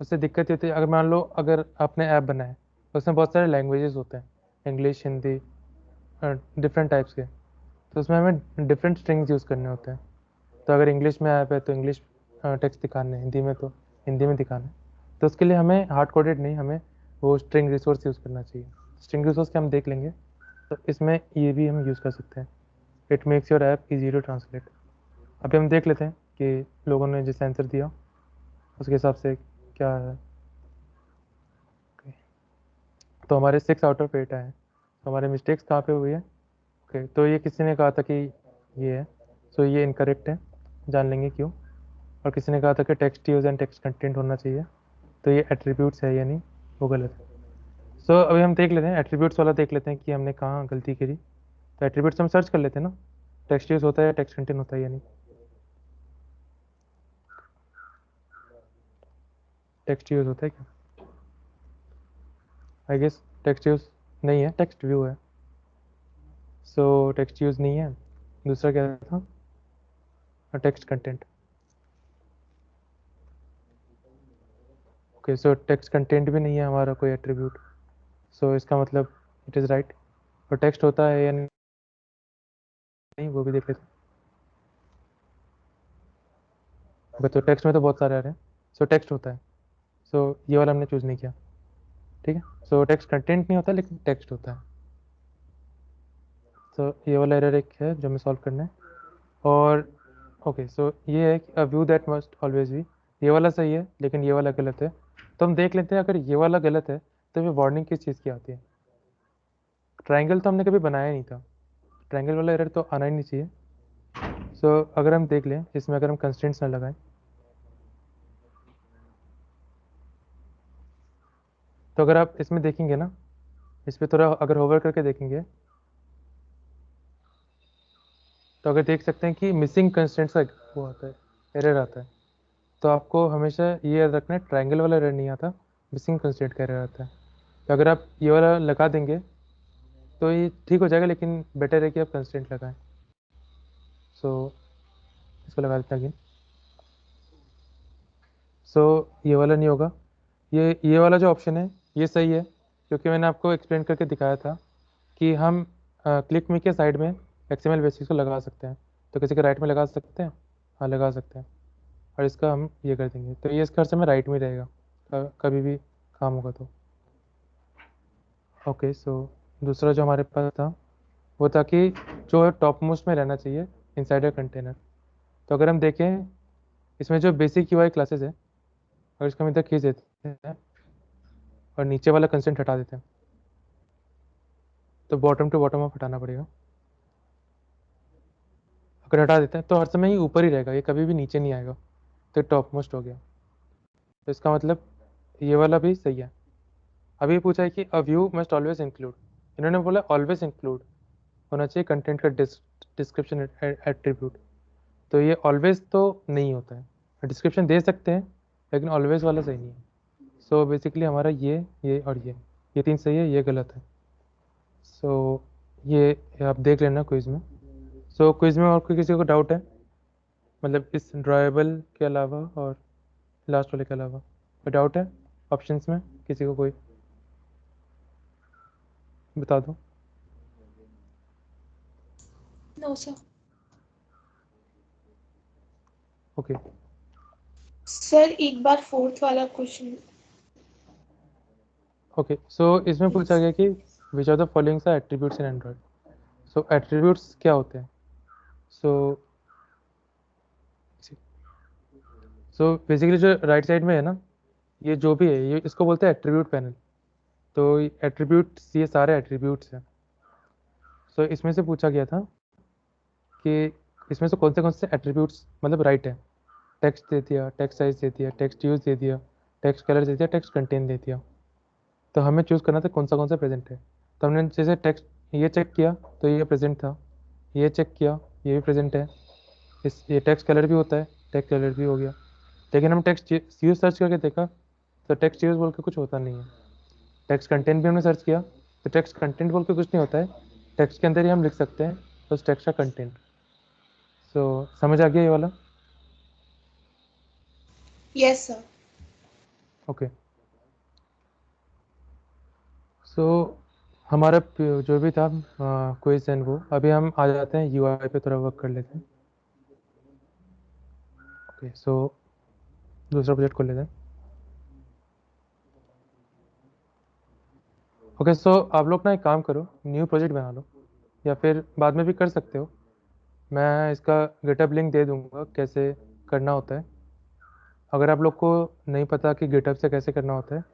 उससे दिक्कत ये होती है, अगर मान लो अगर आपने ऐप बनाया तो उसमें बहुत सारे लैंग्वेजेस होते हैं, इंग्लिश, हिंदी, डिफरेंट टाइप्स के, तो उसमें हमें डिफरेंट स्ट्रिंग्स यूज़ करने होते हैं। तो अगर इंग्लिश में ऐप है तो इंग्लिश टेक्स्ट दिखाने हैं, हिंदी में तो हिंदी में दिखाना है। तो उसके लिए हमें हार्ड कोडेड नहीं, हमें वो स्ट्रिंग रिसोर्स यूज़ करना चाहिए। स्ट्रिंग रिसोर्स के हम देख लेंगे, तो इसमें ये भी हम यूज़ कर सकते हैं। It makes your app easy to translate. अभी हम देख लेते हैं कि लोगों ने जिस आंसर दिया उसके हिसाब से क्या है। तो हमारे 6 आउट ऑफ 8 आए हैं। तो हमारे मिस्टेक्स कहाँ पे हुई है? ओके, तो ये किसी ने कहा था कि ये है, सो ये इनकरेक्ट है, जान लेंगे क्यों। और किसी ने कहा था कि text use and text content होना चाहिए, तो ये एट्रीब्यूट्स है या नहीं, वो गलत है। सो अभी हम देख लेते हैं, एट्रीब्यूट्स वाला देख लेते हैं कि हमने कहाँ गलती करी। तो एट्रीब्यूट्स हम सर्च कर लेते हैं ना, टेक्स्ट यूज होता है या टेक्स्ट कंटेंट होता है या नहीं। टेक्स्ट यूज होता है क्या? आई गेस टेक्स्ट यूज नहीं है, टेक्स्ट व्यू है। सो टेक्स्ट यूज नहीं है। दूसरा क्या था? Text content. ओके, सो टेक्स्ट कंटेंट भी नहीं है हमारा कोई एट्रीब्यूट, सो इसका मतलब इट इज़ राइट। और टेक्स्ट होता है या नहीं वो भी देख लेते हैं। ओके, तो टेक्स्ट में तो बहुत सारे आ रहे हैं, सो टेक्स्ट होता है, सो ये वाला हमने चूज़ नहीं किया। ठीक है, सो टेक्स्ट कंटेंट नहीं होता लेकिन टेक्स्ट होता है। तो ये वाला एरर एक है जो हमें सॉल्व करना है। और ओके, सो ये है कि a view that must always be, ये वाला सही है लेकिन ये वाला गलत है। तो हम देख लेते हैं, अगर ये वाला गलत है तो फिर वार्निंग किस चीज़ की आती है? ट्रायंगल तो हमने कभी बनाया नहीं था, ट्रायंगल वाला एरर तो आना ही नहीं चाहिए। सो अगर हम देख लें इसमें, अगर हम कंस्ट्रेंट्स ना लगाएं, तो अगर आप इसमें देखेंगे ना, इस पर थोड़ा अगर होवर करके देखेंगे तो अगर देख सकते हैं कि मिसिंग कंस्ट्रेंट्स का वो आता है, एरर आता है। तो आपको हमेशा ये याद रखना है, ट्रायंगल वाला एरर नहीं आता, मिसिंग कंस्ट्रेंट का एरर आता है। तो अगर आप ये वाला लगा देंगे तो ये ठीक हो जाएगा, लेकिन बेटर है कि आप कंस्ट्रेंट लगाएं। सो इसको लगा देते हैं अगेन। सो ये वाला नहीं होगा, ये वाला जो ऑप्शन है ये सही है, क्योंकि मैंने आपको एक्सप्लेन करके दिखाया था कि हम क्लिक में के साइड में एक्सएमएल बेसिस को लगा सकते हैं। तो किसी के राइट में लगा सकते हैं, हाँ लगा सकते हैं। और इसका हम ये कर देंगे, तो ये इसका हर समय राइट में रहेगा, कभी भी काम होगा तो। ओके, सो दूसरा जो हमारे पास था वो था कि जो है टॉप मोस्ट में रहना चाहिए इनसाइड अ कंटेनर। तो अगर हम देखें इसमें जो बेसिक यूआई क्लासेस है, और इसको हम इधर खींच देते हैं और नीचे वाला कंस्ट्रेंट हटा देते हैं, तो बॉटम टू बॉटम अप हटाना पड़ेगा। अगर हटा देते हैं तो हर समय ही ऊपर ही रहेगा, ये कभी भी नीचे नहीं आएगा, तो टॉप मोस्ट हो गया। तो इसका मतलब ये वाला भी सही है। अभी पूछा है कि a view must always include, इन्होंने बोला ऑलवेज इंक्लूड होना चाहिए कंटेंट का डिस्क्रिप्शन एट्रीब्यूट। तो ये ऑलवेज तो नहीं होता है, डिस्क्रिप्शन दे सकते हैं लेकिन ऑलवेज वाला सही नहीं है। सो बेसिकली हमारा ये और ये तीन सही है, ये गलत है। सो ये आप देख लेना क्विज में। सो क्विज में और कोई किसी को डाउट है, मतलब इस ड्राइबल के अलावा और लास्ट वाले के अलावा कोई डाउट है ऑप्शंस में किसी को? कोई बता दो। No sir. ओके सर एक बार फोर्थ वाला क्वेश्चन। ओके, सो इसमें पूछा गया कि which are the following are attributes in Android. So attributes क्या होते हैं? सो बेसिकली जो राइट साइड में है ना, ये जो भी है ये इसको बोलते हैं एट्रीब्यूट पैनल। तो एट्रीब्यूट्स, ये सारे एट्रीब्यूट्स हैं। सो इसमें से पूछा गया था कि इसमें से कौन से एट्रीब्यूट्स मतलब राइट है। टेक्स्ट दे दिया, टेक्स्ट साइज दे दिया, टेक्स्ट यूज दे दिया, टेक्स्ट कलर दे दिया, टेक्स्ट कंटेंट दे दिया। तो हमें चूज़ करना था कौन सा प्रेजेंट है। तो हमने जैसे टेक्स्ट ये चेक किया तो ये प्रेजेंट था, ये चेक किया ये भी प्रेजेंट है, ये टेक्स्ट कलर भी होता है, टेक्स्ट कलर भी हो गया। लेकिन हम टेक्स्ट यूज सर्च करके देखा तो टेक्स्ट यूज बोल के कुछ होता नहीं है। टेक्स्ट कंटेंट भी हमने सर्च किया तो टेक्स्ट कंटेंट बोल के कुछ नहीं होता है, टेक्स्ट के अंदर ही हम लिख सकते हैं उस टेक्स्ट का कंटेंट। सो समझ आ गया ये वाला? Yes sir. ओके सो हमारा जो भी था क्विज एंड वो, अभी हम आ जाते हैं यूआई पे थोड़ा वर्क कर लेते हैं। ओके सो दूसरा प्रोजेक्ट खोल लेते हैं। ओके सो आप लोग ना एक काम करो, न्यू प्रोजेक्ट बना लो या फिर बाद में भी कर सकते हो। मैं इसका गिटहब लिंक दे दूंगा कैसे करना होता है। अगर आप लोग को नहीं पता कि गिटहब से कैसे करना होता है,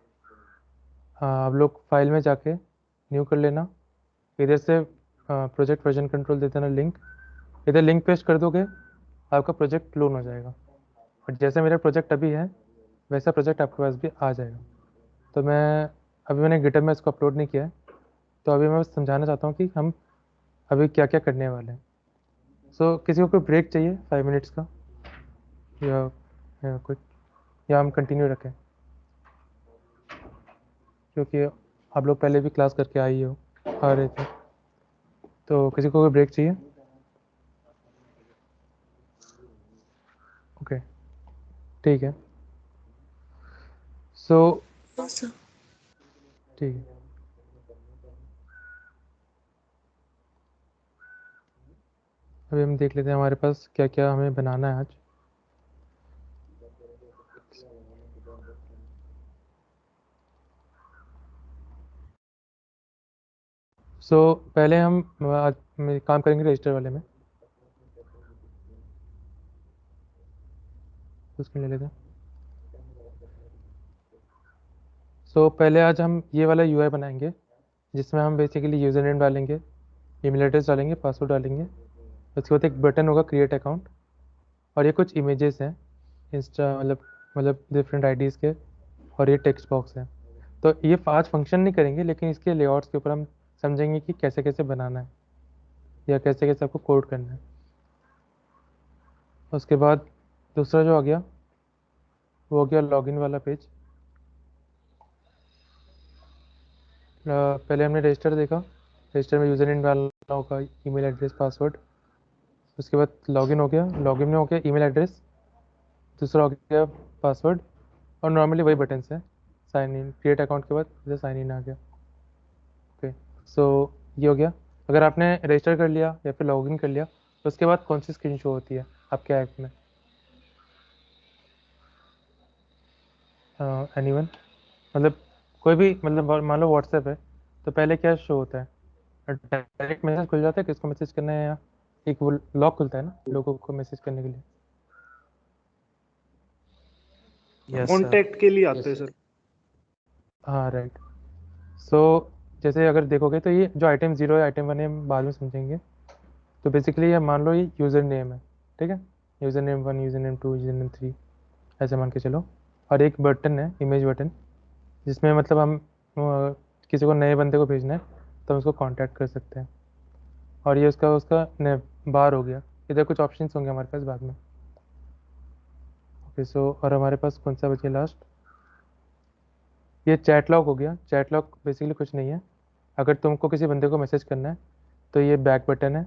आप लोग फाइल में जाके न्यू कर लेना, इधर से प्रोजेक्ट वर्जन कंट्रोल दे देना, लिंक इधर लिंक पेस्ट कर दोगे, आपका प्रोजेक्ट क्लोन हो जाएगा। और जैसे मेरा प्रोजेक्ट अभी है वैसा प्रोजेक्ट आपके पास भी आ जाएगा। तो मैंने गिटहब में इसको अपलोड नहीं किया है, तो अभी मैं बस समझाना चाहता हूँ कि हम अभी क्या क्या करने वाले हैं। सो किसी को कोई ब्रेक चाहिए 5 मिनट्स का या कुछ, या हम कंटिन्यू रखें? क्योंकि आप लोग पहले भी क्लास करके आ रहे थे, तो किसी को कोई ब्रेक चाहिए? ओके ठीक है। सो ठीक है, अभी हम देख लेते हैं हमारे पास क्या क्या हमें बनाना है आज। सो पहले हम आज काम करेंगे रजिस्टर वाले में, उसको ले लेते हैं। सो पहले आज हम ये वाला यूआई बनाएंगे जिसमें हम बेसिकली यूज़र नेम डालेंगे, ईमेल एड्रेस डालेंगे, पासवर्ड डालेंगे। उसके बाद एक बटन होगा क्रिएट अकाउंट, और ये कुछ इमेजेस हैं इंस्टा मतलब डिफरेंट आईडीज़ के, और ये टेक्स्ट बॉक्स है। तो ये 5 फंक्शन नहीं करेंगे, लेकिन इसके लेआउट्स के ऊपर हम समझेंगे कि कैसे कैसे बनाना है या कैसे कैसे आपको कोड करना है। उसके बाद दूसरा जो आ गया वो हो गया लॉगिन वाला पेज। पहले हमने रजिस्टर देखा, रजिस्टर में यूज़र नेम डालना होगा, ईमेल एड्रेस, पासवर्ड। उसके बाद लॉगिन हो गया, लॉगिन में हो गया ईमेल एड्रेस, दूसरा हो गया पासवर्ड, और नॉर्मली वही बटन्स हैं। साइन इन, क्रिएट अकाउंट के बाद इधर साइन इन आ गया। ओके सो ये हो गया। अगर आपने रजिस्टर कर लिया या फिर लॉगिन कर लिया तो उसके बाद कौन सी स्क्रीन शो होती है आपके ऐप में? एनीवन? मतलब कोई भी, मतलब मान लो व्हाट्सएप है तो पहले क्या शो होता है? डायरेक्ट मैसेज खुल जाता है, किसको मैसेज करना है, या एक वो लॉक खुलता है ना लोगों को मैसेज करने के लिए? Yes sir. कॉन्टेक्ट के लिए आते हैं सर। हाँ राइट। सो जैसे अगर देखोगे तो ये जो आइटम 0 है, आइटम 1 है, हम बाद में समझेंगे। तो बेसिकली ये मान लो ये यूज़र नेम है, ठीक है, user name 1, user name 2, user name 3 ऐसे मान के चलो। और एक बटन है, इमेज बटन, जिसमें मतलब हम किसी को नए बंदे को भेजना है तो हम उसको कांटेक्ट कर सकते हैं। और ये उसका उसका बार हो गया। इधर कुछ ऑप्शंस होंगे हमारे पास बाद में। ओके सो और हमारे पास कौन सा बचे लास्ट? ये चैट लॉग हो गया। चैट लॉग बेसिकली कुछ नहीं है, अगर तुमको किसी बंदे को मैसेज करना है तो ये बैक बटन है,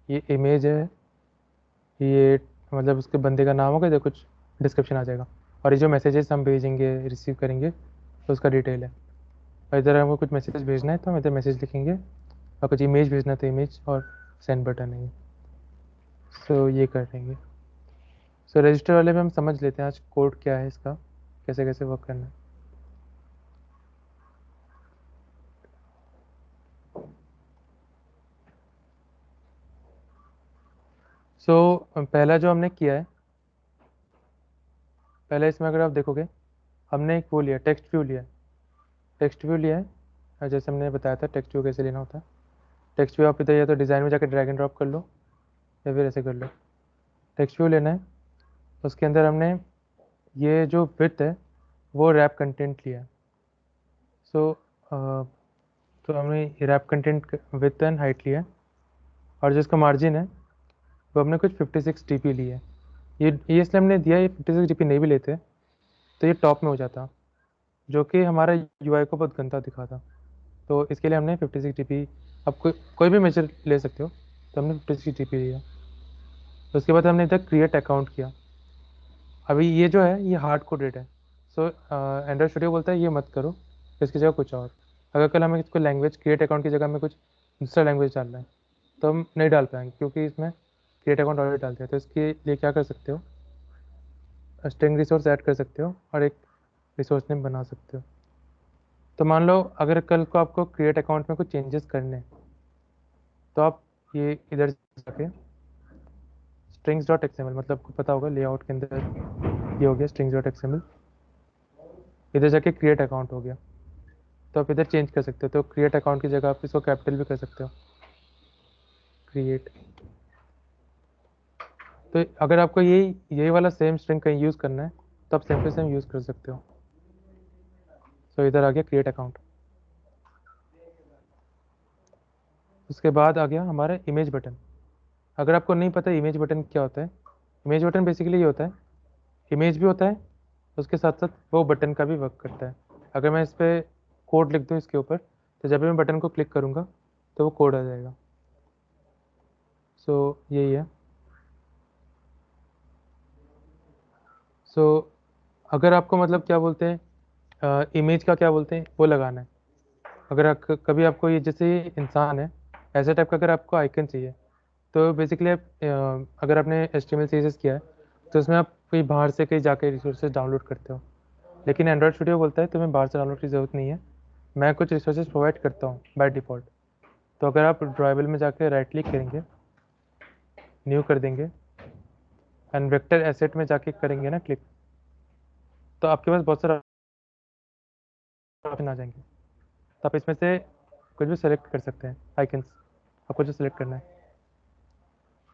ये इमेज है, ये मतलब उसके बंदे का नाम होगा, इधर कुछ डिस्क्रिप्शन आ जाएगा। और ये जो मैसेजेस हम भेजेंगे रिसीव करेंगे तो उसका डिटेल है। और इधर हमको कुछ मैसेज भेजना है तो हम इधर मैसेज लिखेंगे, और कुछ इमेज भेजना है तो इमेज, और सेंड बटन है। सो ये कर देंगे। सो रजिस्टर वाले में हम समझ लेते हैं आज कोड क्या है इसका, कैसे कैसे वर्क करना है। पहला जो हमने किया है, पहले इसमें अगर आप देखोगे हमने एक वो लिया, टेक्स्ट व्यू लिया है। टेक्स्ट व्यू लिया है, जैसे हमने बताया था टेक्स्ट व्यू कैसे लेना होता है। टेक्स्ट व्यू आप इधर या तो डिज़ाइन में जाकर ड्रैग एंड ड्रॉप कर लो या फिर ऐसे कर लो। टेक्स्ट व्यू लेना है, उसके अंदर हमने ये जो विड्थ है वो रैप कंटेंट लिया है। तो हमने wrap content width and height लिया है, और जो इसका मार्जिन है वो हमने कुछ 56 dp लिया है। ये इसलिए हमने दिया, ये 56 dp नहीं भी लेते तो ये टॉप में हो जाता, जो कि हमारा UI को बहुत गंदा दिखाता। तो इसके लिए हमने 56 dp, आप कोई भी मेजर ले सकते हो, तो हमने 56 dp लिया। तो उसके बाद हमने इधर क्रिएट अकाउंट किया। अभी ये जो है ये हार्ड कोडेड है। एंड्रॉइड स्टूडियो बोलता है ये मत करो, इसकी जगह कुछ और। अगर कल हमें इसको लैंग्वेज क्रिएट अकाउंट की जगह में कुछ दूसरा लैंग्वेज डालना है तो हम नहीं डाल पाएंगे, क्योंकि इसमें क्रिएट अकाउंट ऑलरेडी डालते हैं। तो इसके लिए क्या कर सकते हो, स्ट्रिंग रिसोर्स ऐड कर सकते हो और एक रिसोर्स नेम बना सकते हो। तो मान लो अगर कल को आपको क्रिएट अकाउंट में कुछ चेंजेस करने हैं तो आप ये इधर जाके strings.xml, मतलब आपको पता होगा लेआउट के अंदर ये हो गया strings.xml, इधर जाके क्रिएट अकाउंट हो गया। तो आप इधर चेंज कर सकते हो। तो क्रिएट अकाउंट की जगह आप इसको कैपिटल भी कर सकते हो, क्रिएट। तो अगर आपको यही वाला सेम स्ट्रिंग कहीं यूज़ करना है तो आप सेम टू सेम यूज़ कर सकते हो। सो इधर आ गया क्रिएट अकाउंट। उसके बाद आ गया हमारा इमेज बटन। अगर आपको नहीं पता इमेज बटन क्या होता है, इमेज बटन बेसिकली ये होता है, इमेज भी होता है, उसके साथ साथ वो बटन का भी वर्क करता है। अगर मैं इस पर कोड लिख दूँ इसके ऊपर, तो जब भी मैं बटन को क्लिक करूँगा तो वो कोड आ जाएगा। सो यही है। सो अगर आपको मतलब क्या बोलते हैं, इमेज का क्या बोलते हैं वो लगाना है। अगर कभी आपको ये जैसे ये इंसान है ऐसे टाइप का अगर आपको आइकन चाहिए, तो बेसिकली आप अगर आपने HTML CSS किया है तो उसमें आप कहीं बाहर से कहीं जाके रिसोर्सेज डाउनलोड करते हो। लेकिन एंड्रॉयड स्टूडियो बोलता है तुम्हें बाहर से डाउनलोड की ज़रूरत नहीं है, मैं कुछ रिसोर्सेज प्रोवाइड करता हूँ बाय डिफ़ॉल्ट। तो अगर आप ड्राइवल में जाके राइट क्लिक करेंगे, न्यू कर देंगे, एंड वेक्टर एसेट में जाके करेंगे ना क्लिक, तो आपके पास बहुत सारे ऑप्शन आ जाएंगे। तो आप इसमें से कुछ भी सेलेक्ट कर सकते हैं आइकन्स, आपको जो सेलेक्ट करना है।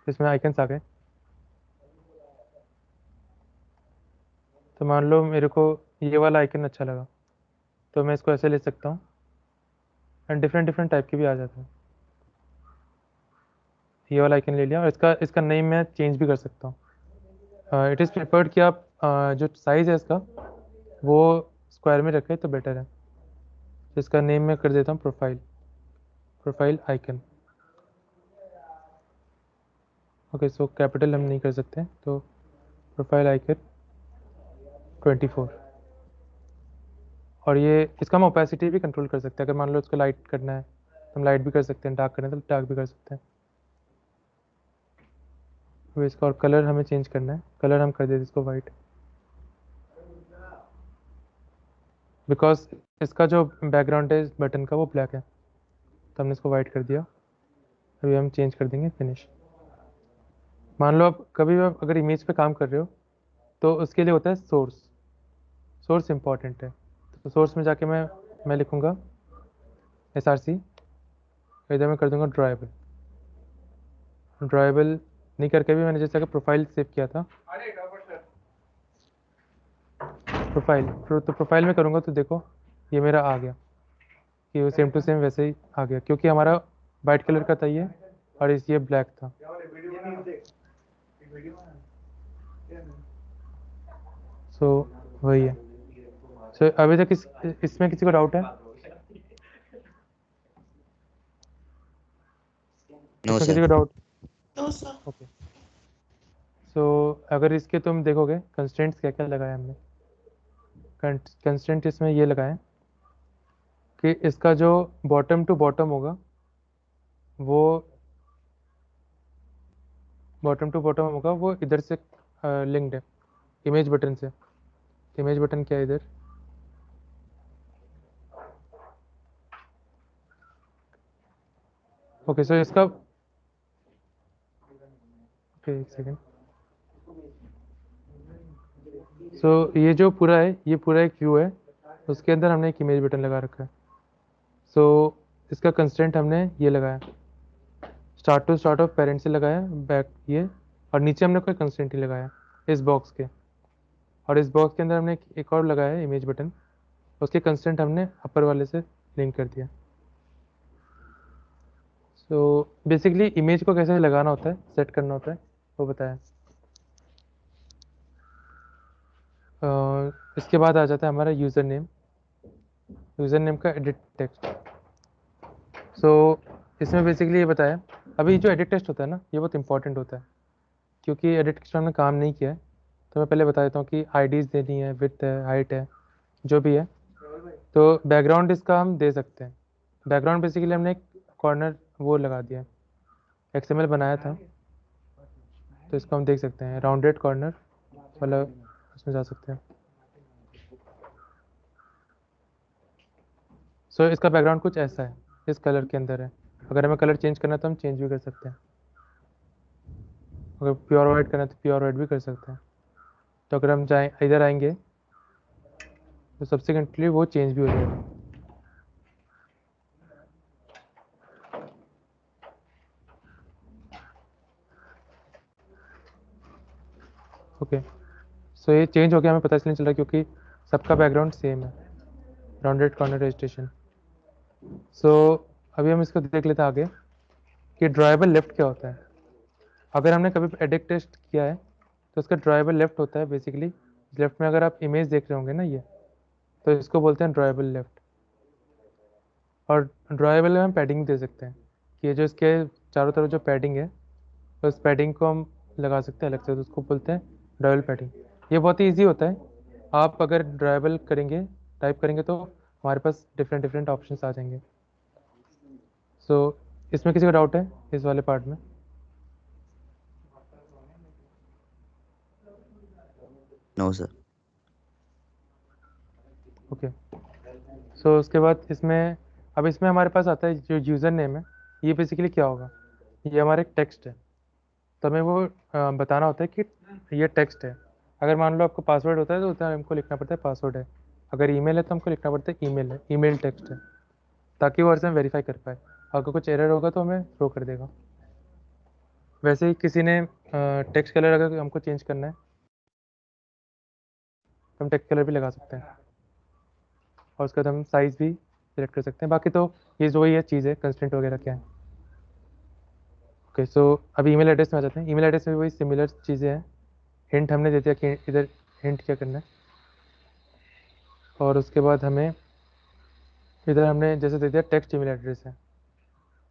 इसमें आइकन्स आ गए। तो मान लो मेरे को ये वाला आइकन अच्छा लगा तो मैं इसको ऐसे ले सकता हूँ, एंड डिफरेंट टाइप के भी आ जाते हैं। ये वाला आइकन ले लिया, और इसका नेम मैं चेंज भी कर सकता हूँ। इट इज़ प्रिफर्ड कि आप जो साइज़ है इसका वो स्क्वायर में रखें तो बेटर है। तो इसका नेम मैं कर देता हूँ profile icon. Okay, so capital हम नहीं कर सकते, तो प्रोफाइल आइकन 24। और ये इसका हम ओपेसिटी भी कंट्रोल कर सकते हैं। अगर मान लो इसको लाइट करना है तो हम लाइट भी कर सकते हैं, डार्क करना है तो डार्क भी कर सकते हैं। तो इसका और कलर हमें चेंज करना है, कलर हम कर देते इसको वाइट, बिकॉज इसका जो बैकग्राउंड है इस बटन का वो ब्लैक है, तो हमने इसको वाइट कर दिया। अभी हम चेंज कर देंगे फिनिश। मान लो आप कभी भी आप अगर इमेज पे काम कर रहे हो तो उसके लिए होता है सोर्स इंपॉर्टेंट है। तो सोर्स में जाके मैं लिखूँगा SRC, इधर मैं कर दूंगा ड्राइबल नहीं करके भी मैंने जैसे अगर प्रोफाइल सेव किया था तो प्रोफाइल में करूँगा तो देखो ये मेरा आ गया कि वो सेम टू सेम वैसे ही आ गया, क्योंकि हमारा वाइट कलर का था ये और ये ब्लैक था। सो वही है। सो अभी तक इसमें किसी को डाउट है? नो इसमें किसी सर। को doubt? No sir. Okay. So अगर इसके तुम देखोगे कंस्ट्रेंट्स क्या क्या लगाया हमने, कंस्ट्रेंट इसमें ये लगाएं कि इसका जो बॉटम टू बॉटम होगा वो इधर से लिंक्ड है इमेज बटन से। इमेज बटन क्या है इधर, ओके सो इसका ओके एक सेकेंड। सो ये जो पूरा है ये पूरा एक व्यू है, उसके अंदर हमने एक इमेज बटन लगा रखा है। सो इसका कंस्ट्रेंट हमने ये लगाया, start to start of parent से लगाया बैक ये, और नीचे हमने कोई कंस्ट्रेंट ही लगाया इस बॉक्स के, और इस बॉक्स के अंदर हमने एक और लगाया है इमेज बटन, उसके कंस्ट्रेंट हमने अपर वाले से लिंक कर दिया। सो बेसिकली इमेज को कैसे लगाना होता है, सेट करना होता है वो बताया। इसके बाद आ जाता है हमारा यूज़र नेम का एडिट टेक्स्ट। सो इसमें बेसिकली ये बताया, अभी जो एडिट टेक्स्ट होता है ना ये बहुत इंपॉर्टेंट होता है, क्योंकि एडिट टेक्स्ट हमने काम नहीं किया है तो मैं पहले बता देता हूँ कि आईडीज़ देनी है, विड्थ है, हाइट है, जो भी है। तो बैकग्राउंड इसका हम दे सकते हैं। बैकग्राउंड बेसिकली हमने एक कॉर्नर वो लगा दिया है, एक्सएमएल बनाया था तो इसको हम देख सकते हैं, राउंडेड कॉर्नर वाला उसमें जा सकते हैं। सो इसका बैकग्राउंड कुछ ऐसा है, इस कलर के अंदर है। अगर हमें कलर चेंज करना है तो हम चेंज भी कर सकते हैं, अगर प्योर वाइट करना है तो प्योर वाइट भी कर सकते हैं। तो अगर हम जाएँ इधर आएंगे तो सब्सिक्वेंटली वो चेंज भी हो जाएगा। ओके सो ये चेंज हो गया, हमें पता इसलिए चल रहा है क्योंकि सबका बैकग्राउंड सेम है, राउंडेड कॉर्नर रजिस्ट्रेशन। सो अभी हम इसको देख लेते हैं आगे कि ड्राइबल लेफ्ट क्या होता है। अगर हमने कभी एडिट टेस्ट किया है तो उसका ड्राइबल लेफ्ट होता है बेसिकली। लेफ्ट में अगर आप इमेज देख रहे होंगे ना ये, तो इसको बोलते हैं ड्राइबल लेफ्ट। और ड्राइबल में हम पैडिंग दे सकते हैं कि ये जो इसके चारों तरफ जो पैडिंग है तो उस पैडिंग को हम लगा सकते हैं अलग से, तो उसको बोलते हैं ड्राइबल पैडिंग। ये बहुत ही ईजी होता है, आप अगर ड्राइबल करेंगे टाइप करेंगे तो हमारे पास डिफरेंट डिफरेंट ऑप्शंस आ जाएंगे। सो इसमें किसी का डाउट है इस वाले पार्ट में? No sir. ओके सो उसके बाद इसमें अब इसमें हमारे पास आता है जो यूज़र नेम है, ये बेसिकली क्या होगा, ये हमारा एक टेक्स्ट है तो हमें वो बताना होता है कि ये टेक्स्ट है। अगर मान लो आपको पासवर्ड होता है तो उतना हमको लिखना पड़ता है पासवर्ड है, अगर ईमेल है तो हमको लिखना पड़ता है ईमेल है, ईमेल टेक्स्ट है, ताकि वो हम वेरीफाई कर पाए। अगर कुछ एरर होगा तो हमें थ्रो कर देगा। वैसे ही किसी ने टेक्स्ट कलर अगर हमको चेंज करना है तो हम टेक्स्ट कलर भी लगा सकते हैं, और उसके बाद हम साइज़ भी सिलेक्ट कर सकते हैं। बाकी तो ये जो ये चीज़ है कंस्टेंट वगैरह क्या है। ओके सो अभी ईमेल एड्रेस में आ जाते हैं। ईमेल एड्रेस में भी वही सिमिलर चीज़ें हैं। हिंट हमने दे दिया कि इधर हिंट क्या करना है, और उसके बाद हमें इधर हमने जैसे दे दिया टेक्स्ट ईमेल एड्रेस है,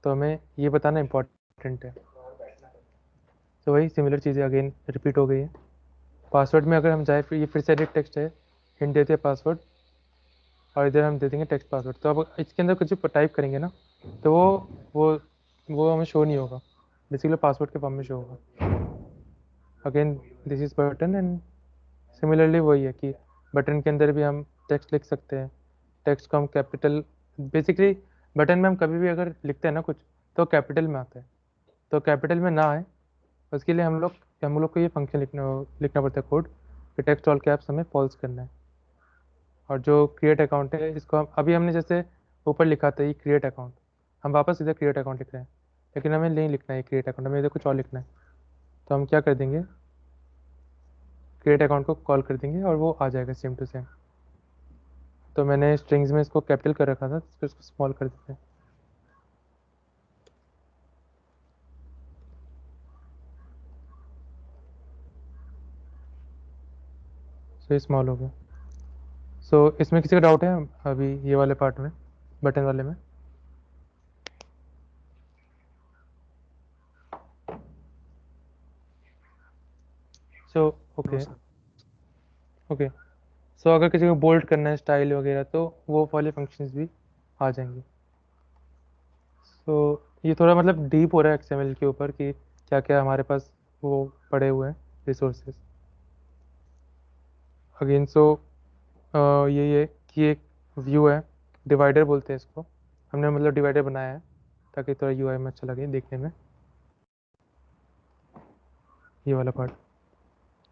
तो हमें ये बताना इम्पोर्टेंट है। तो वही सिमिलर चीज़ें अगेन रिपीट हो गई है। पासवर्ड में अगर हम जाए फिर ये फिर से एक टेक्स्ट है, हिंट देते हैं पासवर्ड, और इधर हम दे देंगे टेक्स्ट पासवर्ड। तो अब इसके अंदर कुछ टाइप करेंगे ना तो वो हमें शो नहीं होगा, बेसिकली पासवर्ड के फॉर्म में शो होगा। Again this is button, and similarly वही है कि बटन के अंदर भी हम टेक्स्ट लिख सकते हैं। टेक्स्ट को हम कैपिटल, बेसिकली बटन में हम कभी भी अगर लिखते हैं ना कुछ तो कैपिटल में आता है, तो कैपिटल में ना आए उसके लिए हम लोग को ये फंक्शन लिखना पड़ता है कोड कि टेक्स्ट ऑल कैप्स हमें फॉल्स करना है। और जो क्रिएट अकाउंट है इसको हम अभी हमने जैसे ऊपर लिखा था ये क्रिएट अकाउंट, हम वापस इधर क्रिएट अकाउंट लिख रहे हैं, लेकिन हमें नहीं लिखना है क्रिएट अकाउंट, हमें इधर कुछ और लिखना है। तो हम क्या कर देंगे, क्रिएट अकाउंट को कॉल कर देंगे और वो आ जाएगा सेम टू सेम। तो मैंने स्ट्रिंग्स में इसको कैपिटल कर रखा था, फिर इसको स्मॉल कर देते हैं। सो ये स्मॉल हो गया। सो इसमें किसी का डाउट है अभी ये वाले पार्ट में, बटन वाले में? सो ओके ओके सो अगर किसी को बोल्ड करना है स्टाइल वगैरह तो वो वाले फंक्शंस भी आ जाएंगे। सो ये थोड़ा मतलब डीप हो रहा है एक्सएमएल के ऊपर कि क्या क्या हमारे पास वो पड़े हुए हैं रिसोर्सेज। अगेन सो यही है कि एक व्यू है, डिवाइडर बोलते हैं इसको, हमने मतलब डिवाइडर बनाया है ताकि थोड़ा यूआई में अच्छा लगे देखने में, ये वाला पार्ट।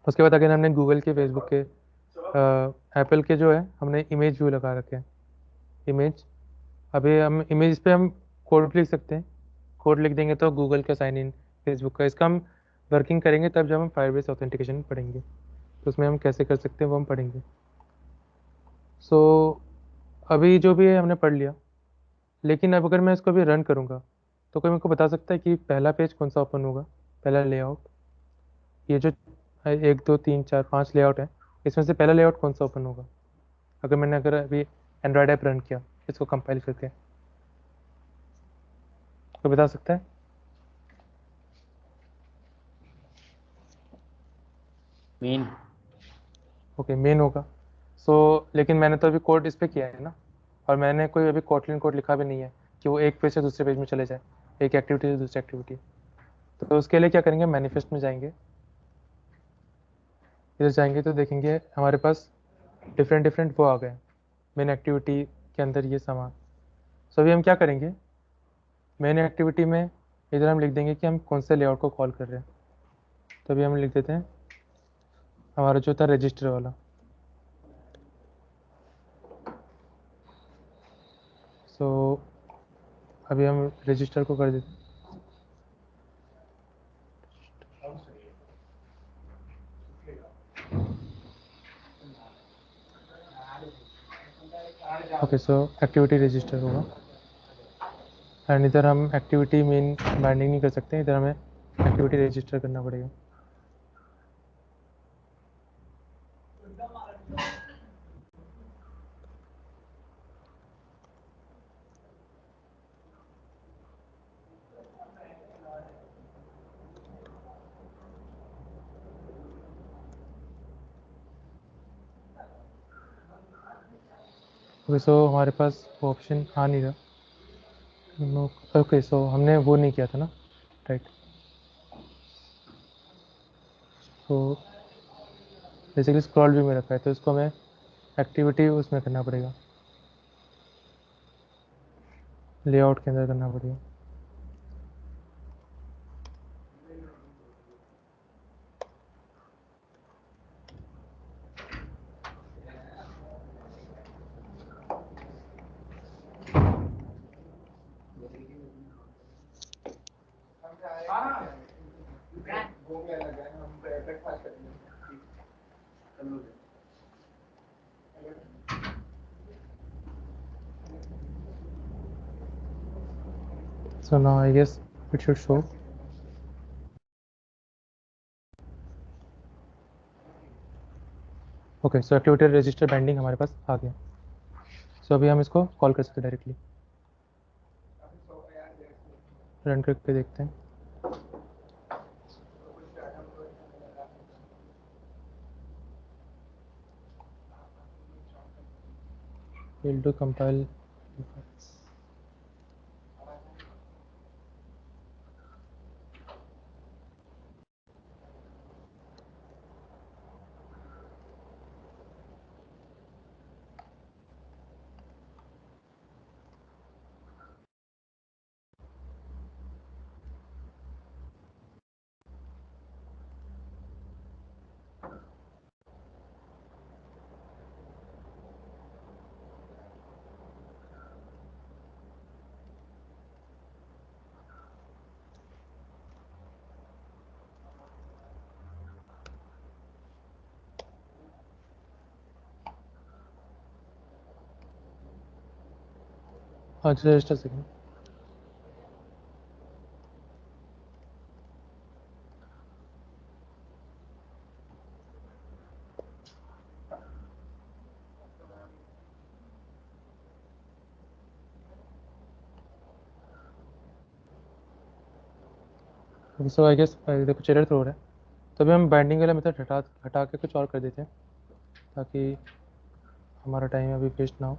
उसके बाद अगेन हमने गूगल के, फेसबुक के, एप्पल के जो है हमने इमेज व्यू लगा रखे हैं। इमेज, अभी हम इमेज पे हम कोड लिख सकते हैं, कोड लिख देंगे तो गूगल का साइन इन, फेसबुक का, इसका हम वर्किंग करेंगे तब जब हम फायरबेस ऑथेंटिकेशन पढ़ेंगे तो उसमें हम कैसे कर सकते हैं वो हम पढ़ेंगे। सो अभी जो भी है हमने पढ़ लिया, लेकिन अब अगर मैं इसको अभी रन करूँगा तो कोई मेरे को बता सकता है कि पहला पेज कौन सा ओपन होगा, पहला लेआउट, ये जो 1 2 3 4 5 लेआउट है इसमें से पहला लेआउट कौन सा ओपन होगा अगर मैंने अभी एंड्रॉयड ऐप रन किया इसको कंपाइल करके, कोई बता सकता है? मेन। ओके, मेन होगा। सो लेकिन मैंने तो अभी कोड इस पर किया है ना, और मैंने कोई अभी कोटलिन कोड लिखा भी नहीं है कि वो एक पेज से दूसरे पेज में चले जाए, एक एक्टिविटी से दूसरी एक्टिविटी। तो उसके लिए क्या करेंगे, मैनिफेस्ट में जाएंगे, इधर जाएंगे तो देखेंगे हमारे पास डिफरेंट वो आ गए मेन एक्टिविटी के अंदर ये सामान। सो अभी हम क्या करेंगे, मेन एक्टिविटी में इधर हम लिख देंगे कि हम कौन से लेआउट को कॉल कर रहे हैं। तो अभी हम लिख देते हैं हमारा जो था रजिस्टर वाला। सो अभी हम रजिस्टर को कर देते हैं, ओके। सो एक्टिविटी रजिस्टर होगा, एंड इधर हम एक्टिविटी मेन बाइंडिंग नहीं कर सकते, इधर हमें एक्टिविटी रजिस्टर करना पड़ेगा। ओके, सो हमारे पास वो ऑप्शन आ नहीं रहा। ओके, सो हमने वो नहीं किया था ना, राइट। तो बेसिकली स्क्रॉल भी में रखा है तो इसको हमें एक्टिविटी उसमें करना पड़ेगा, लेआउट के अंदर करना पड़ेगा। So now I guess it should show. Okay, so activity register binding हमारे पास आ गया। सो अभी हम इसको कॉल कर सकते हैं डायरेक्टली, रन करके देखते हैं। We'll do compile. हाँ, just a second. So I guess देखो एरर थ्रो हो रहा है, तो अभी हम बाइंडिंग वाला मेथड हटा हटा के कुछ और कर देते हैं ताकि हमारा टाइम अभी वेस्ट ना हो।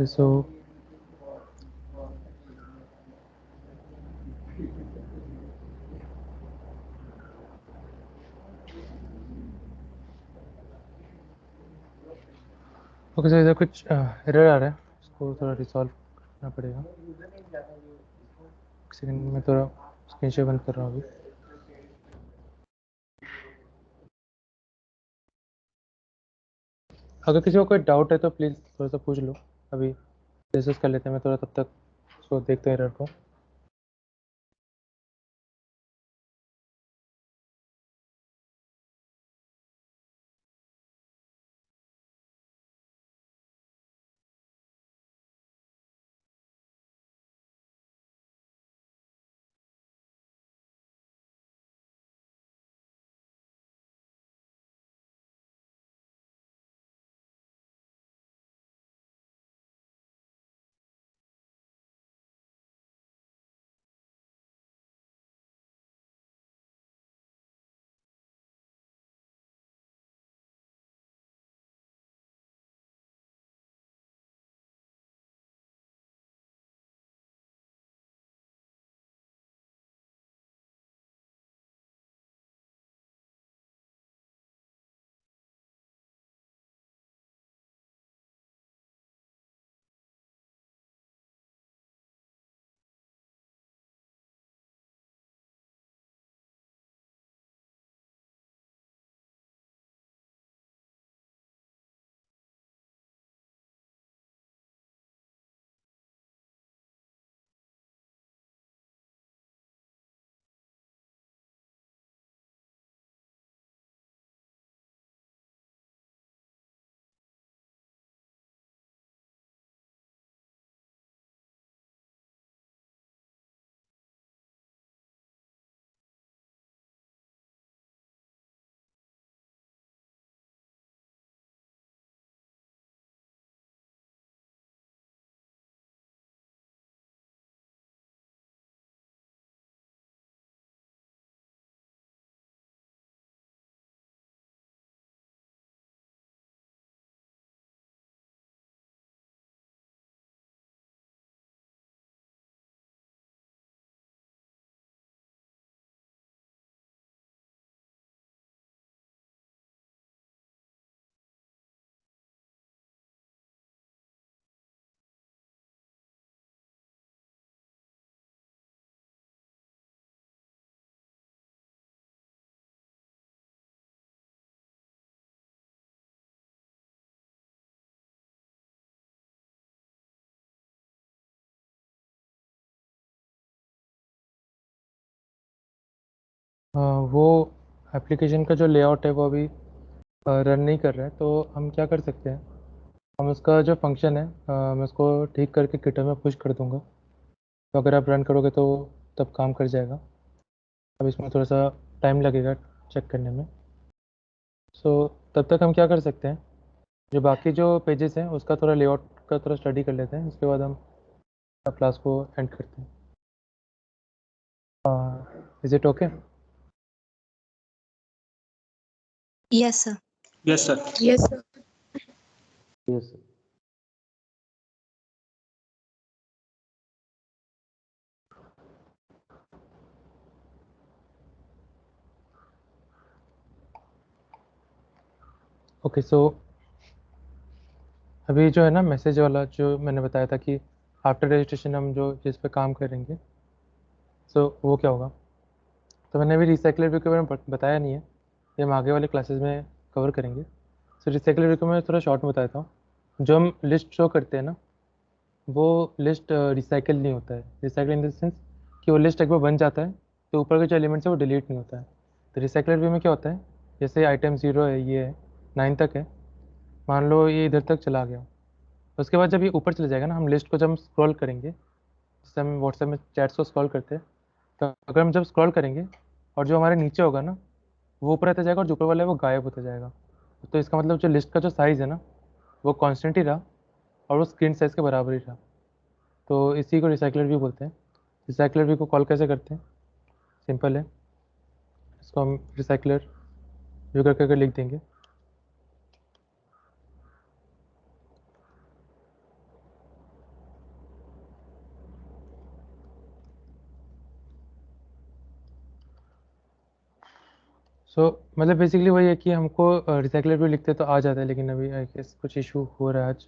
So ओके सर, इधर कुछ एरर आ रहा है, इसको थोड़ा रिसॉल्व करना पड़ेगा। एक सेकंड में थोड़ा स्क्रीन शेयर बंद कर रहा हूँ अभी। अगर किसी को कोई डाउट है तो प्लीज़ थोड़ा सा पूछ लो, अभी डिस्कस कर लेते हैं। मैं थोड़ा तब तक उसको देखते हैं एरर को। वो एप्लीकेशन का जो लेआउट है वो अभी रन नहीं कर रहा है, तो हम क्या कर सकते हैं, हम उसका जो फंक्शन है मैं उसको ठीक करके गिटहब में पुश कर दूंगा। तो अगर आप रन करोगे तो तब काम कर जाएगा। अब इसमें थोड़ा सा टाइम लगेगा चेक करने में। सो तब तक हम क्या कर सकते हैं, जो बाकी जो पेजेस हैं उसका थोड़ा लेआउट का थोड़ा स्टडी कर लेते हैं, उसके बाद हम क्लास को एंड करते हैं। Is it okay? Yes, sir. Yes sir. Yes, sir. Yes sir. Okay, so अभी जो है ना मैसेज वाला जो मैंने बताया था कि आफ्टर रजिस्ट्रेशन हम जो जिस पे काम करेंगे, सो वो क्या होगा। तो मैंने अभी रिसाइकलर व्यू के बारे में बताया नहीं है, ये हम आगे वाले क्लासेस में कवर करेंगे। सो रिसाइकलर व्यू को मैं थोड़ा शॉर्ट में बताता हूँ। जो हम लिस्ट शो करते हैं ना, वो लिस्ट रिसाइकल नहीं होता है। रिसाइकल इन द सेंस कि वो लिस्ट एक बार बन जाता है तो ऊपर के जो एलिमेंट्स है वो डिलीट नहीं होता है। तो रिसाइकलर व्यू में क्या होता है, जैसे आइटम 0 है, ये है 9 तक है, मान लो ये इधर तक चला गया, उसके बाद जब ये ऊपर चले जाएगा ना, हम लिस्ट को जब हम स्क्रॉल करेंगे, जैसे हम व्हाट्सएप में चैट्स को स्क्रॉल करते हैं, तो अगर हम जब स्क्रॉल करेंगे और जो हमारे नीचे होगा ना वो ऊपर आता जाएगा और जो ऊपर वाला है वो गायब होता जाएगा। तो इसका मतलब जो लिस्ट का जो साइज़ है ना वो कांस्टेंट ही रहा और वो स्क्रीन साइज़ के बराबर ही रहा। तो इसी को रिसाइकलर व्यू बोलते हैं। रिसाइकलर व्यू को कॉल कैसे करते हैं, सिंपल है, इसको हम रिसाइकलर व्यू करके लिख देंगे। मतलब बेसिकली वही है कि हमको रिसाइकलर व्यू लिखते तो आ जाता है, लेकिन अभी आई गेस कुछ इशू हो रहा है, आज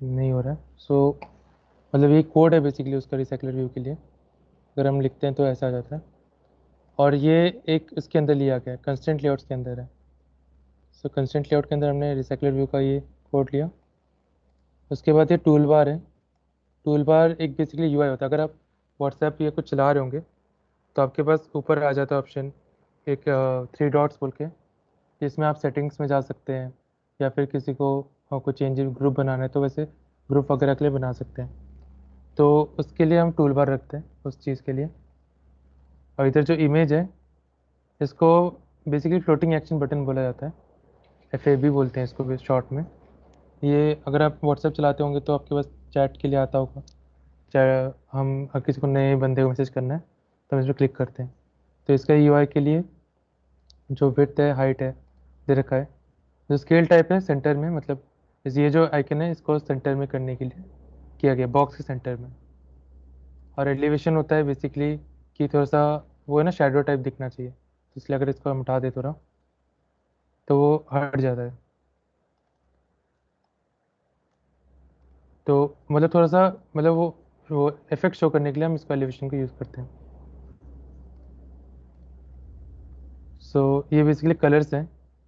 नहीं हो रहा है। मतलब ये कोड है बेसिकली उसका रिसाइकलर व्यू के लिए, अगर हम लिखते हैं तो ऐसा आ जाता है। और ये एक इसके अंदर लिया गया है, कंस्टेंट लेआउट्स के अंदर है। कंस्टेंट लेआउट के अंदर हमने रिसाइकलर व्यू का ये कोड लिया। उसके बाद ये टूल बार है। टूल बार एक बेसिकली यूआई होता है। अगर आप व्हाट्सएप या कुछ चला रहे होंगे तो आपके पास ऊपर आ जाता है ऑप्शन, एक 3 डॉट्स बोल के, इसमें आप सेटिंग्स में जा सकते हैं या फिर किसी को कोई चेंज ग्रुप बनाना है तो वैसे ग्रुप वगैरह के लिए बना सकते हैं। तो उसके लिए हम टूल बार रखते हैं उस चीज़ के लिए। और इधर जो इमेज है इसको बेसिकली फ्लोटिंग एक्शन बटन बोला जाता है, FAB बोलते हैं इसको भी शॉर्ट में। ये अगर आप व्हाट्सएप चलाते होंगे तो आपके पास चैट के लिए आता होगा, चाहे हम अगर किसी को नए बंदे को मैसेज करना है तो हम इस पर क्लिक करते हैं। तो इसका UI के लिए जो विड्थ है हाइट है दे रखा है। जो स्केल टाइप है सेंटर में, मतलब ये जो आइकन है इसको सेंटर में करने के लिए किया गया, बॉक्स के सेंटर में। और एलिवेशन होता है बेसिकली कि थोड़ा सा वो है ना शैडो टाइप दिखना चाहिए, तो इसलिए अगर इसको हम हटा दे थोड़ा तो वो हट जाता है। तो मतलब थोड़ा सा मतलब वो इफेक्ट शो करने के लिए हम इसको एलिवेशन को यूज़ करते हैं। ये बेसिकली कलर्स हैं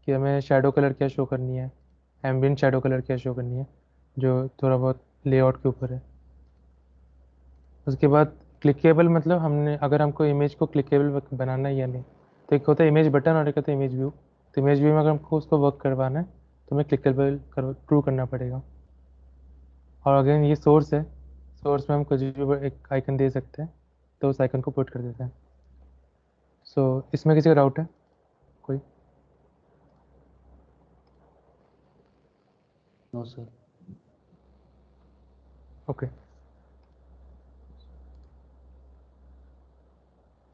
कि हमें शैडो कलर क्या शो करनी है, एम्बिएंट शैडो कलर क्या शो करनी है, जो थोड़ा बहुत लेआउट के ऊपर है। उसके बाद क्लिकेबल, मतलब हमने अगर हमको इमेज को क्लिकेबल बनाना है या नहीं, तो एक होता है इमेज बटन और एक होता है इमेज व्यू। तो इमेज व्यू में अगर हमको उसको वर्क करवाना है तो हमें क्लिकेबल ट्रू करना पड़ेगा। और अगेन ये सोर्स है, सोर्स में हम कुछ भी एक आइकन दे सकते हैं तो उस आइकन को पुट कर देते हैं। इसमें किसी का डाउट है कोई? No sir. Okay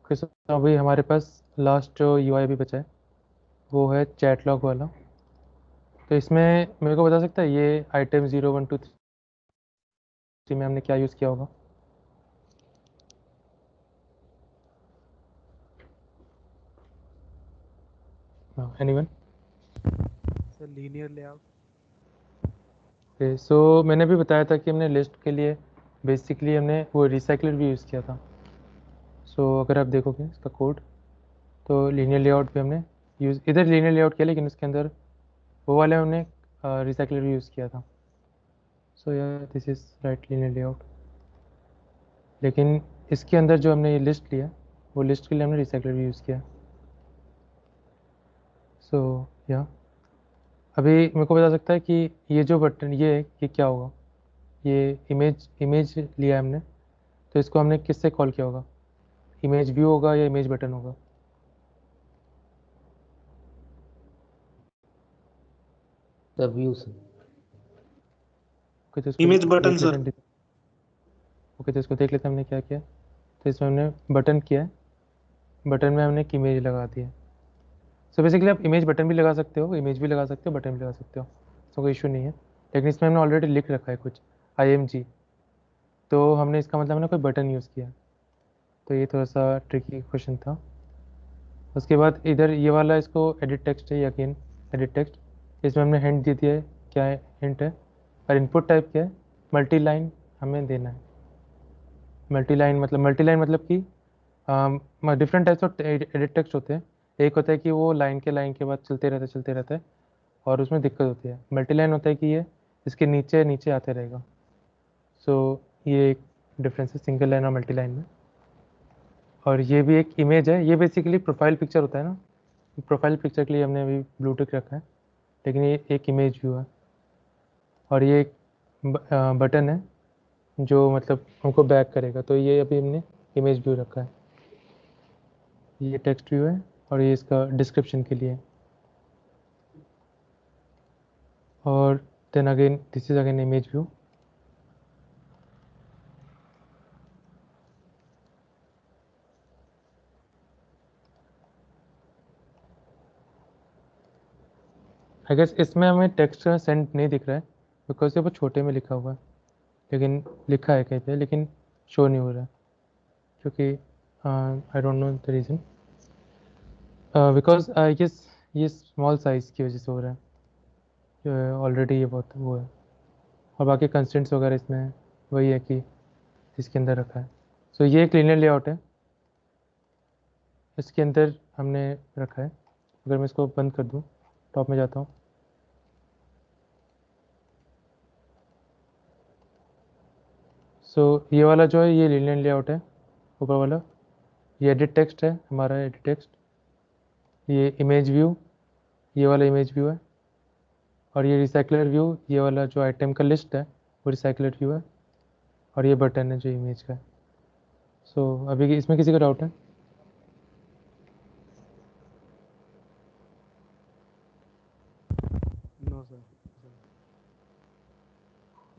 okay, so अभी हमारे पास लास्ट जो UI भी बचा है वो है चैट लॉग वाला। तो इसमें मेरे को बता सकता है ये आइटम 0 1 2 3 में हमने क्या यूज़ किया होगा? एनीवन? Sir linear layout. मैंने भी बताया था कि हमने लिस्ट के लिए बेसिकली हमने वो रिसाइकलर भी यूज़ किया था। अगर आप देखोगे इसका कोड तो लीनियर लेआउट भी हमने यूज़, इधर लीनियर लेआउट किया लेकिन इसके अंदर वो वाले हमने रिसाइकलर भी यूज़ किया था। यार this is right linear layout, लेकिन इसके अंदर जो हमने ये लिस्ट लिया वो लिस्ट के लिए हमने रिसाइकलर भी यूज़ किया। या अभी मेरे को बता सकता है कि ये जो बटन ये है ये क्या होगा? ये इमेज लिया है हमने, तो इसको हमने किससे कॉल किया होगा? इमेज व्यू होगा या इमेज बटन होगा? The view sir. ओके, तो इसको इमेज बटन देख लेते सर। हैं। ओके, तो इसको देख लेते हैं हमने क्या किया। तो इसमें हमने बटन किया है, बटन में हमने एक इमेज लगा दी है। बेसिकली आप इमेज बटन भी लगा सकते हो, इमेज भी लगा सकते हो, बटन भी लगा सकते हो। तो कोई इशू नहीं है, लेकिन इसमें हमने ऑलरेडी लिख रखा है कुछ IMG, तो हमने इसका मतलब हमने कोई बटन यूज़ किया, तो ये थोड़ा सा ट्रिकी क्वेश्चन था। उसके बाद इधर ये वाला इसको एडिट टेक्स्ट है, अगेन एडिट टेक्स्ट, इसमें हमने हिंट दे दिया है, क्या है हिंट है, और इनपुट टाइप क्या है, मल्टी लाइन हमें देना है। मल्टी लाइन मतलब कि different types of edit text होते हैं। एक होता है कि वो लाइन के बाद चलते रहता है और उसमें दिक्कत होती है। मल्टी लाइन होता है कि ये इसके नीचे नीचे आते रहेगा। सो ये एक डिफरेंस है सिंगल लाइन और मल्टी लाइन में। और ये भी एक इमेज है, ये बेसिकली प्रोफाइल पिक्चर होता है ना, प्रोफाइल पिक्चर के लिए हमने अभी ब्लू टिक रखा है, लेकिन ये एक इमेज व्यू है। और ये एक बटन है जो मतलब हमको बैक करेगा, तो ये अभी हमने इमेज व्यू रखा है। ये टेक्स्ट व्यू है और ये इसका डिस्क्रिप्शन के लिए। और then again this is again image view. I guess इसमें हमें टेक्स्ट का सेंड नहीं दिख रहा है बिकॉज ये बहुत छोटे में लिखा हुआ है, लेकिन लिखा है कहीं पे, लेकिन शो नहीं हो रहा है क्योंकि I don't know the reason, because I guess ये स्मॉल साइज़ की वजह से हो रहा है। ऑलरेडी ये बहुत वो है, और बाकी कंस्टेंट्स वगैरह इसमें वही है कि इसके अंदर रखा है। सो ये एक लीनियर लेआउट है, इसके अंदर हमने रखा है। अगर मैं इसको बंद कर दूँ, टॉप में जाता हूँ, सो ये वाला जो है ये लीनियर लेआउट है ऊपर वाला। ये एडिट टेक्स्ट है हमारा, एडिट टेक्स्ट। ये इमेज व्यू, ये वाला इमेज व्यू है। और ये रिसाइकलर व्यू, ये वाला जो आइटम का लिस्ट है वो रिसाइकलर व्यू है। और ये बटन है जो इमेज का है। सो अभी इसमें किसी का डाउट है? No sir.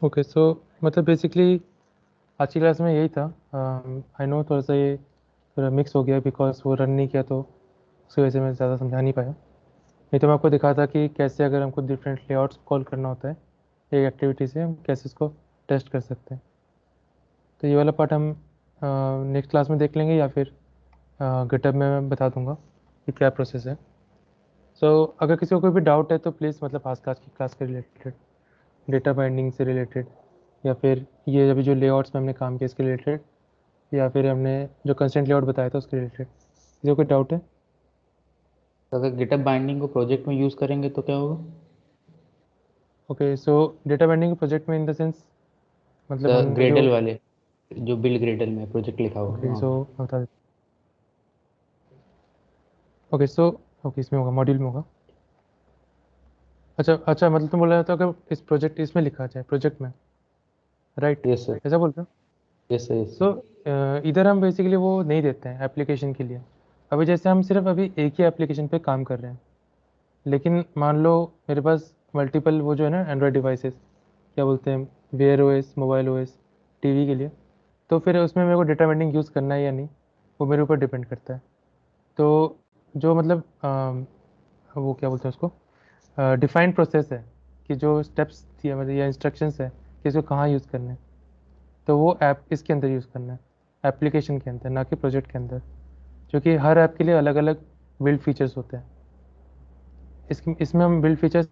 ओके, सो मतलब बेसिकली आज की क्लास में यही था। आई नो थोड़ा सा ये थोड़ा मिक्स हो गया बिकॉज वो रन नहीं किया, तो उसकी वजह से मैं ज़्यादा समझा नहीं पाया। नहीं तो मैं आपको दिखाता कि कैसे अगर हमको डिफरेंट लेआउट्स कॉल करना होता है एक एक्टिविटी से, हम कैसे इसको टेस्ट कर सकते हैं। तो ये वाला पार्ट हम नेक्स्ट क्लास में देख लेंगे, या फिर गिटहब में मैं बता दूंगा कि क्या प्रोसेस है। सो अगर किसी को कोई भी डाउट है तो प्लीज़ मतलब आज क्लास के रिलेटेड, डेटा बाइंडिंग से रिलेटेड, या फिर ये अभी जो लेआउट्स में हमने काम किया इसके रिलेटेड, या फिर हमने जो कंस्टेंट लेआउट बताया था उसके रिलेटेड, किसी को कोई डाउट है? अगर गिटहब बाइंडिंग को प्रोजेक्ट में यूज़ करेंगे तो क्या होगा? ओके, सो डेटा बाइंडिंग प्रोजेक्ट में इन द सेंस मतलब हम ग्रेडल जो वाले जो बिल्ड ग्रेडल में प्रोजेक्ट लिखा हुआ ओके, वहाँ सो पे। बता देते। ओके, सो ओके इसमें होगा, मॉड्यूल में होगा। अच्छा मतलब तुम बोल रहे हो तो अगर इस प्रोजेक्ट इसमें लिखा जाए प्रोजेक्ट में, राइट? यस सर, ऐसा बोल रहे हो? यस सर, यस तो सर। इधर हम बेसिकली वो नहीं देते हैं एप्लीकेशन के लिए। अभी जैसे हम सिर्फ अभी एक ही एप्लीकेशन पे काम कर रहे हैं, लेकिन मान लो मेरे पास मल्टीपल वो जो है ना एंड्रॉयड डिवाइसेस, क्या बोलते हैं, Wear OS, mobile OS, TV के लिए, तो फिर उसमें मेरे को डेटा बाइंडिंग यूज़ करना है या नहीं, वो मेरे ऊपर डिपेंड करता है। तो जो मतलब वो क्या बोलते हैं उसको, डिफाइंड प्रोसेस है कि जो स्टेप्स दिए मतलब या इंस्ट्रक्शंस है कि इसको कहाँ यूज़ करना है, तो वो ऐप इसके अंदर यूज़ करना है, एप्लीकेशन के अंदर, ना कि प्रोजेक्ट के अंदर, क्योंकि हर ऐप के लिए अलग अलग बिल्ड फीचर्स होते हैं। इसमें हम बिल्ड फीचर्स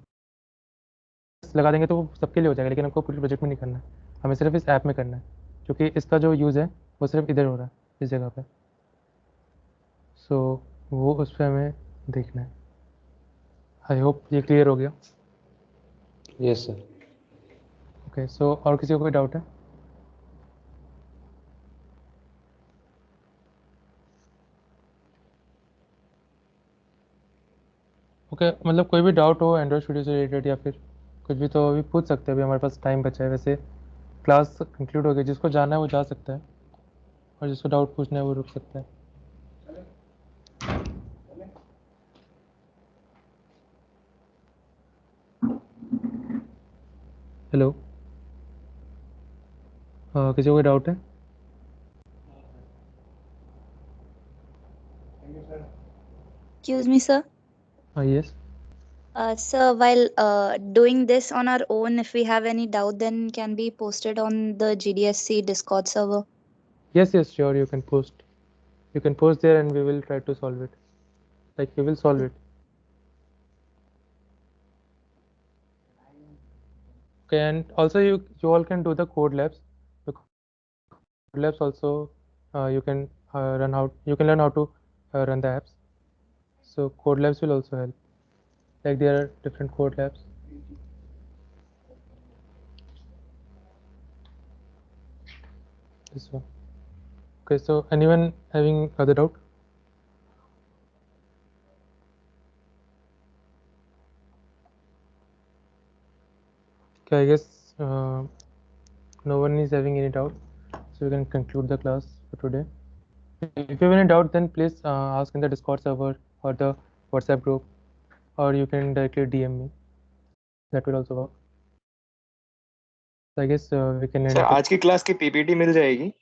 लगा देंगे तो वो सबके लिए हो जाएगा, लेकिन हमको पूरे प्रोजेक्ट में नहीं करना है, हमें सिर्फ इस ऐप में करना है, क्योंकि इसका जो यूज़ है वो सिर्फ इधर हो रहा है इस जगह पे। सो वो उस पर हमें देखना है। आई होप ये क्लियर हो गया। Yes sir. ओके, सो और किसी को कोई डाउट है? ओके, मतलब कोई भी डाउट हो एंड्रॉइड स्टूडियो से रिलेटेड या फिर कुछ भी, तो अभी पूछ सकते हैं। अभी हमारे पास टाइम बचा है, वैसे क्लास कंक्लूड हो गई, जिसको जाना है वो जा सकता है, और जिसको डाउट पूछना है वो रुक सकता है। हेलो, किसी को कोई डाउट है? Excuse me, sir. हाँ, yes. Sir, while doing this on our own, if we have any doubt, then can be posted on the GDSC Discord server. Yes, sure, you can post. You can post there and we will try to solve it. Like, we will solve it. Okay, and also you all can do the code labs. The code labs also you can learn how to run the apps. So code labs will also help. Like, there are different code labs. This one. Okay, so anyone having other doubt? Okay, I guess no one is having any doubt, so we can conclude the class for today. If you have any doubt, then please ask in the Discord server or the WhatsApp group, or you can directly DM me. That will also work. So I guess we can end. Sir आज की class की PPT मिल जाएगी?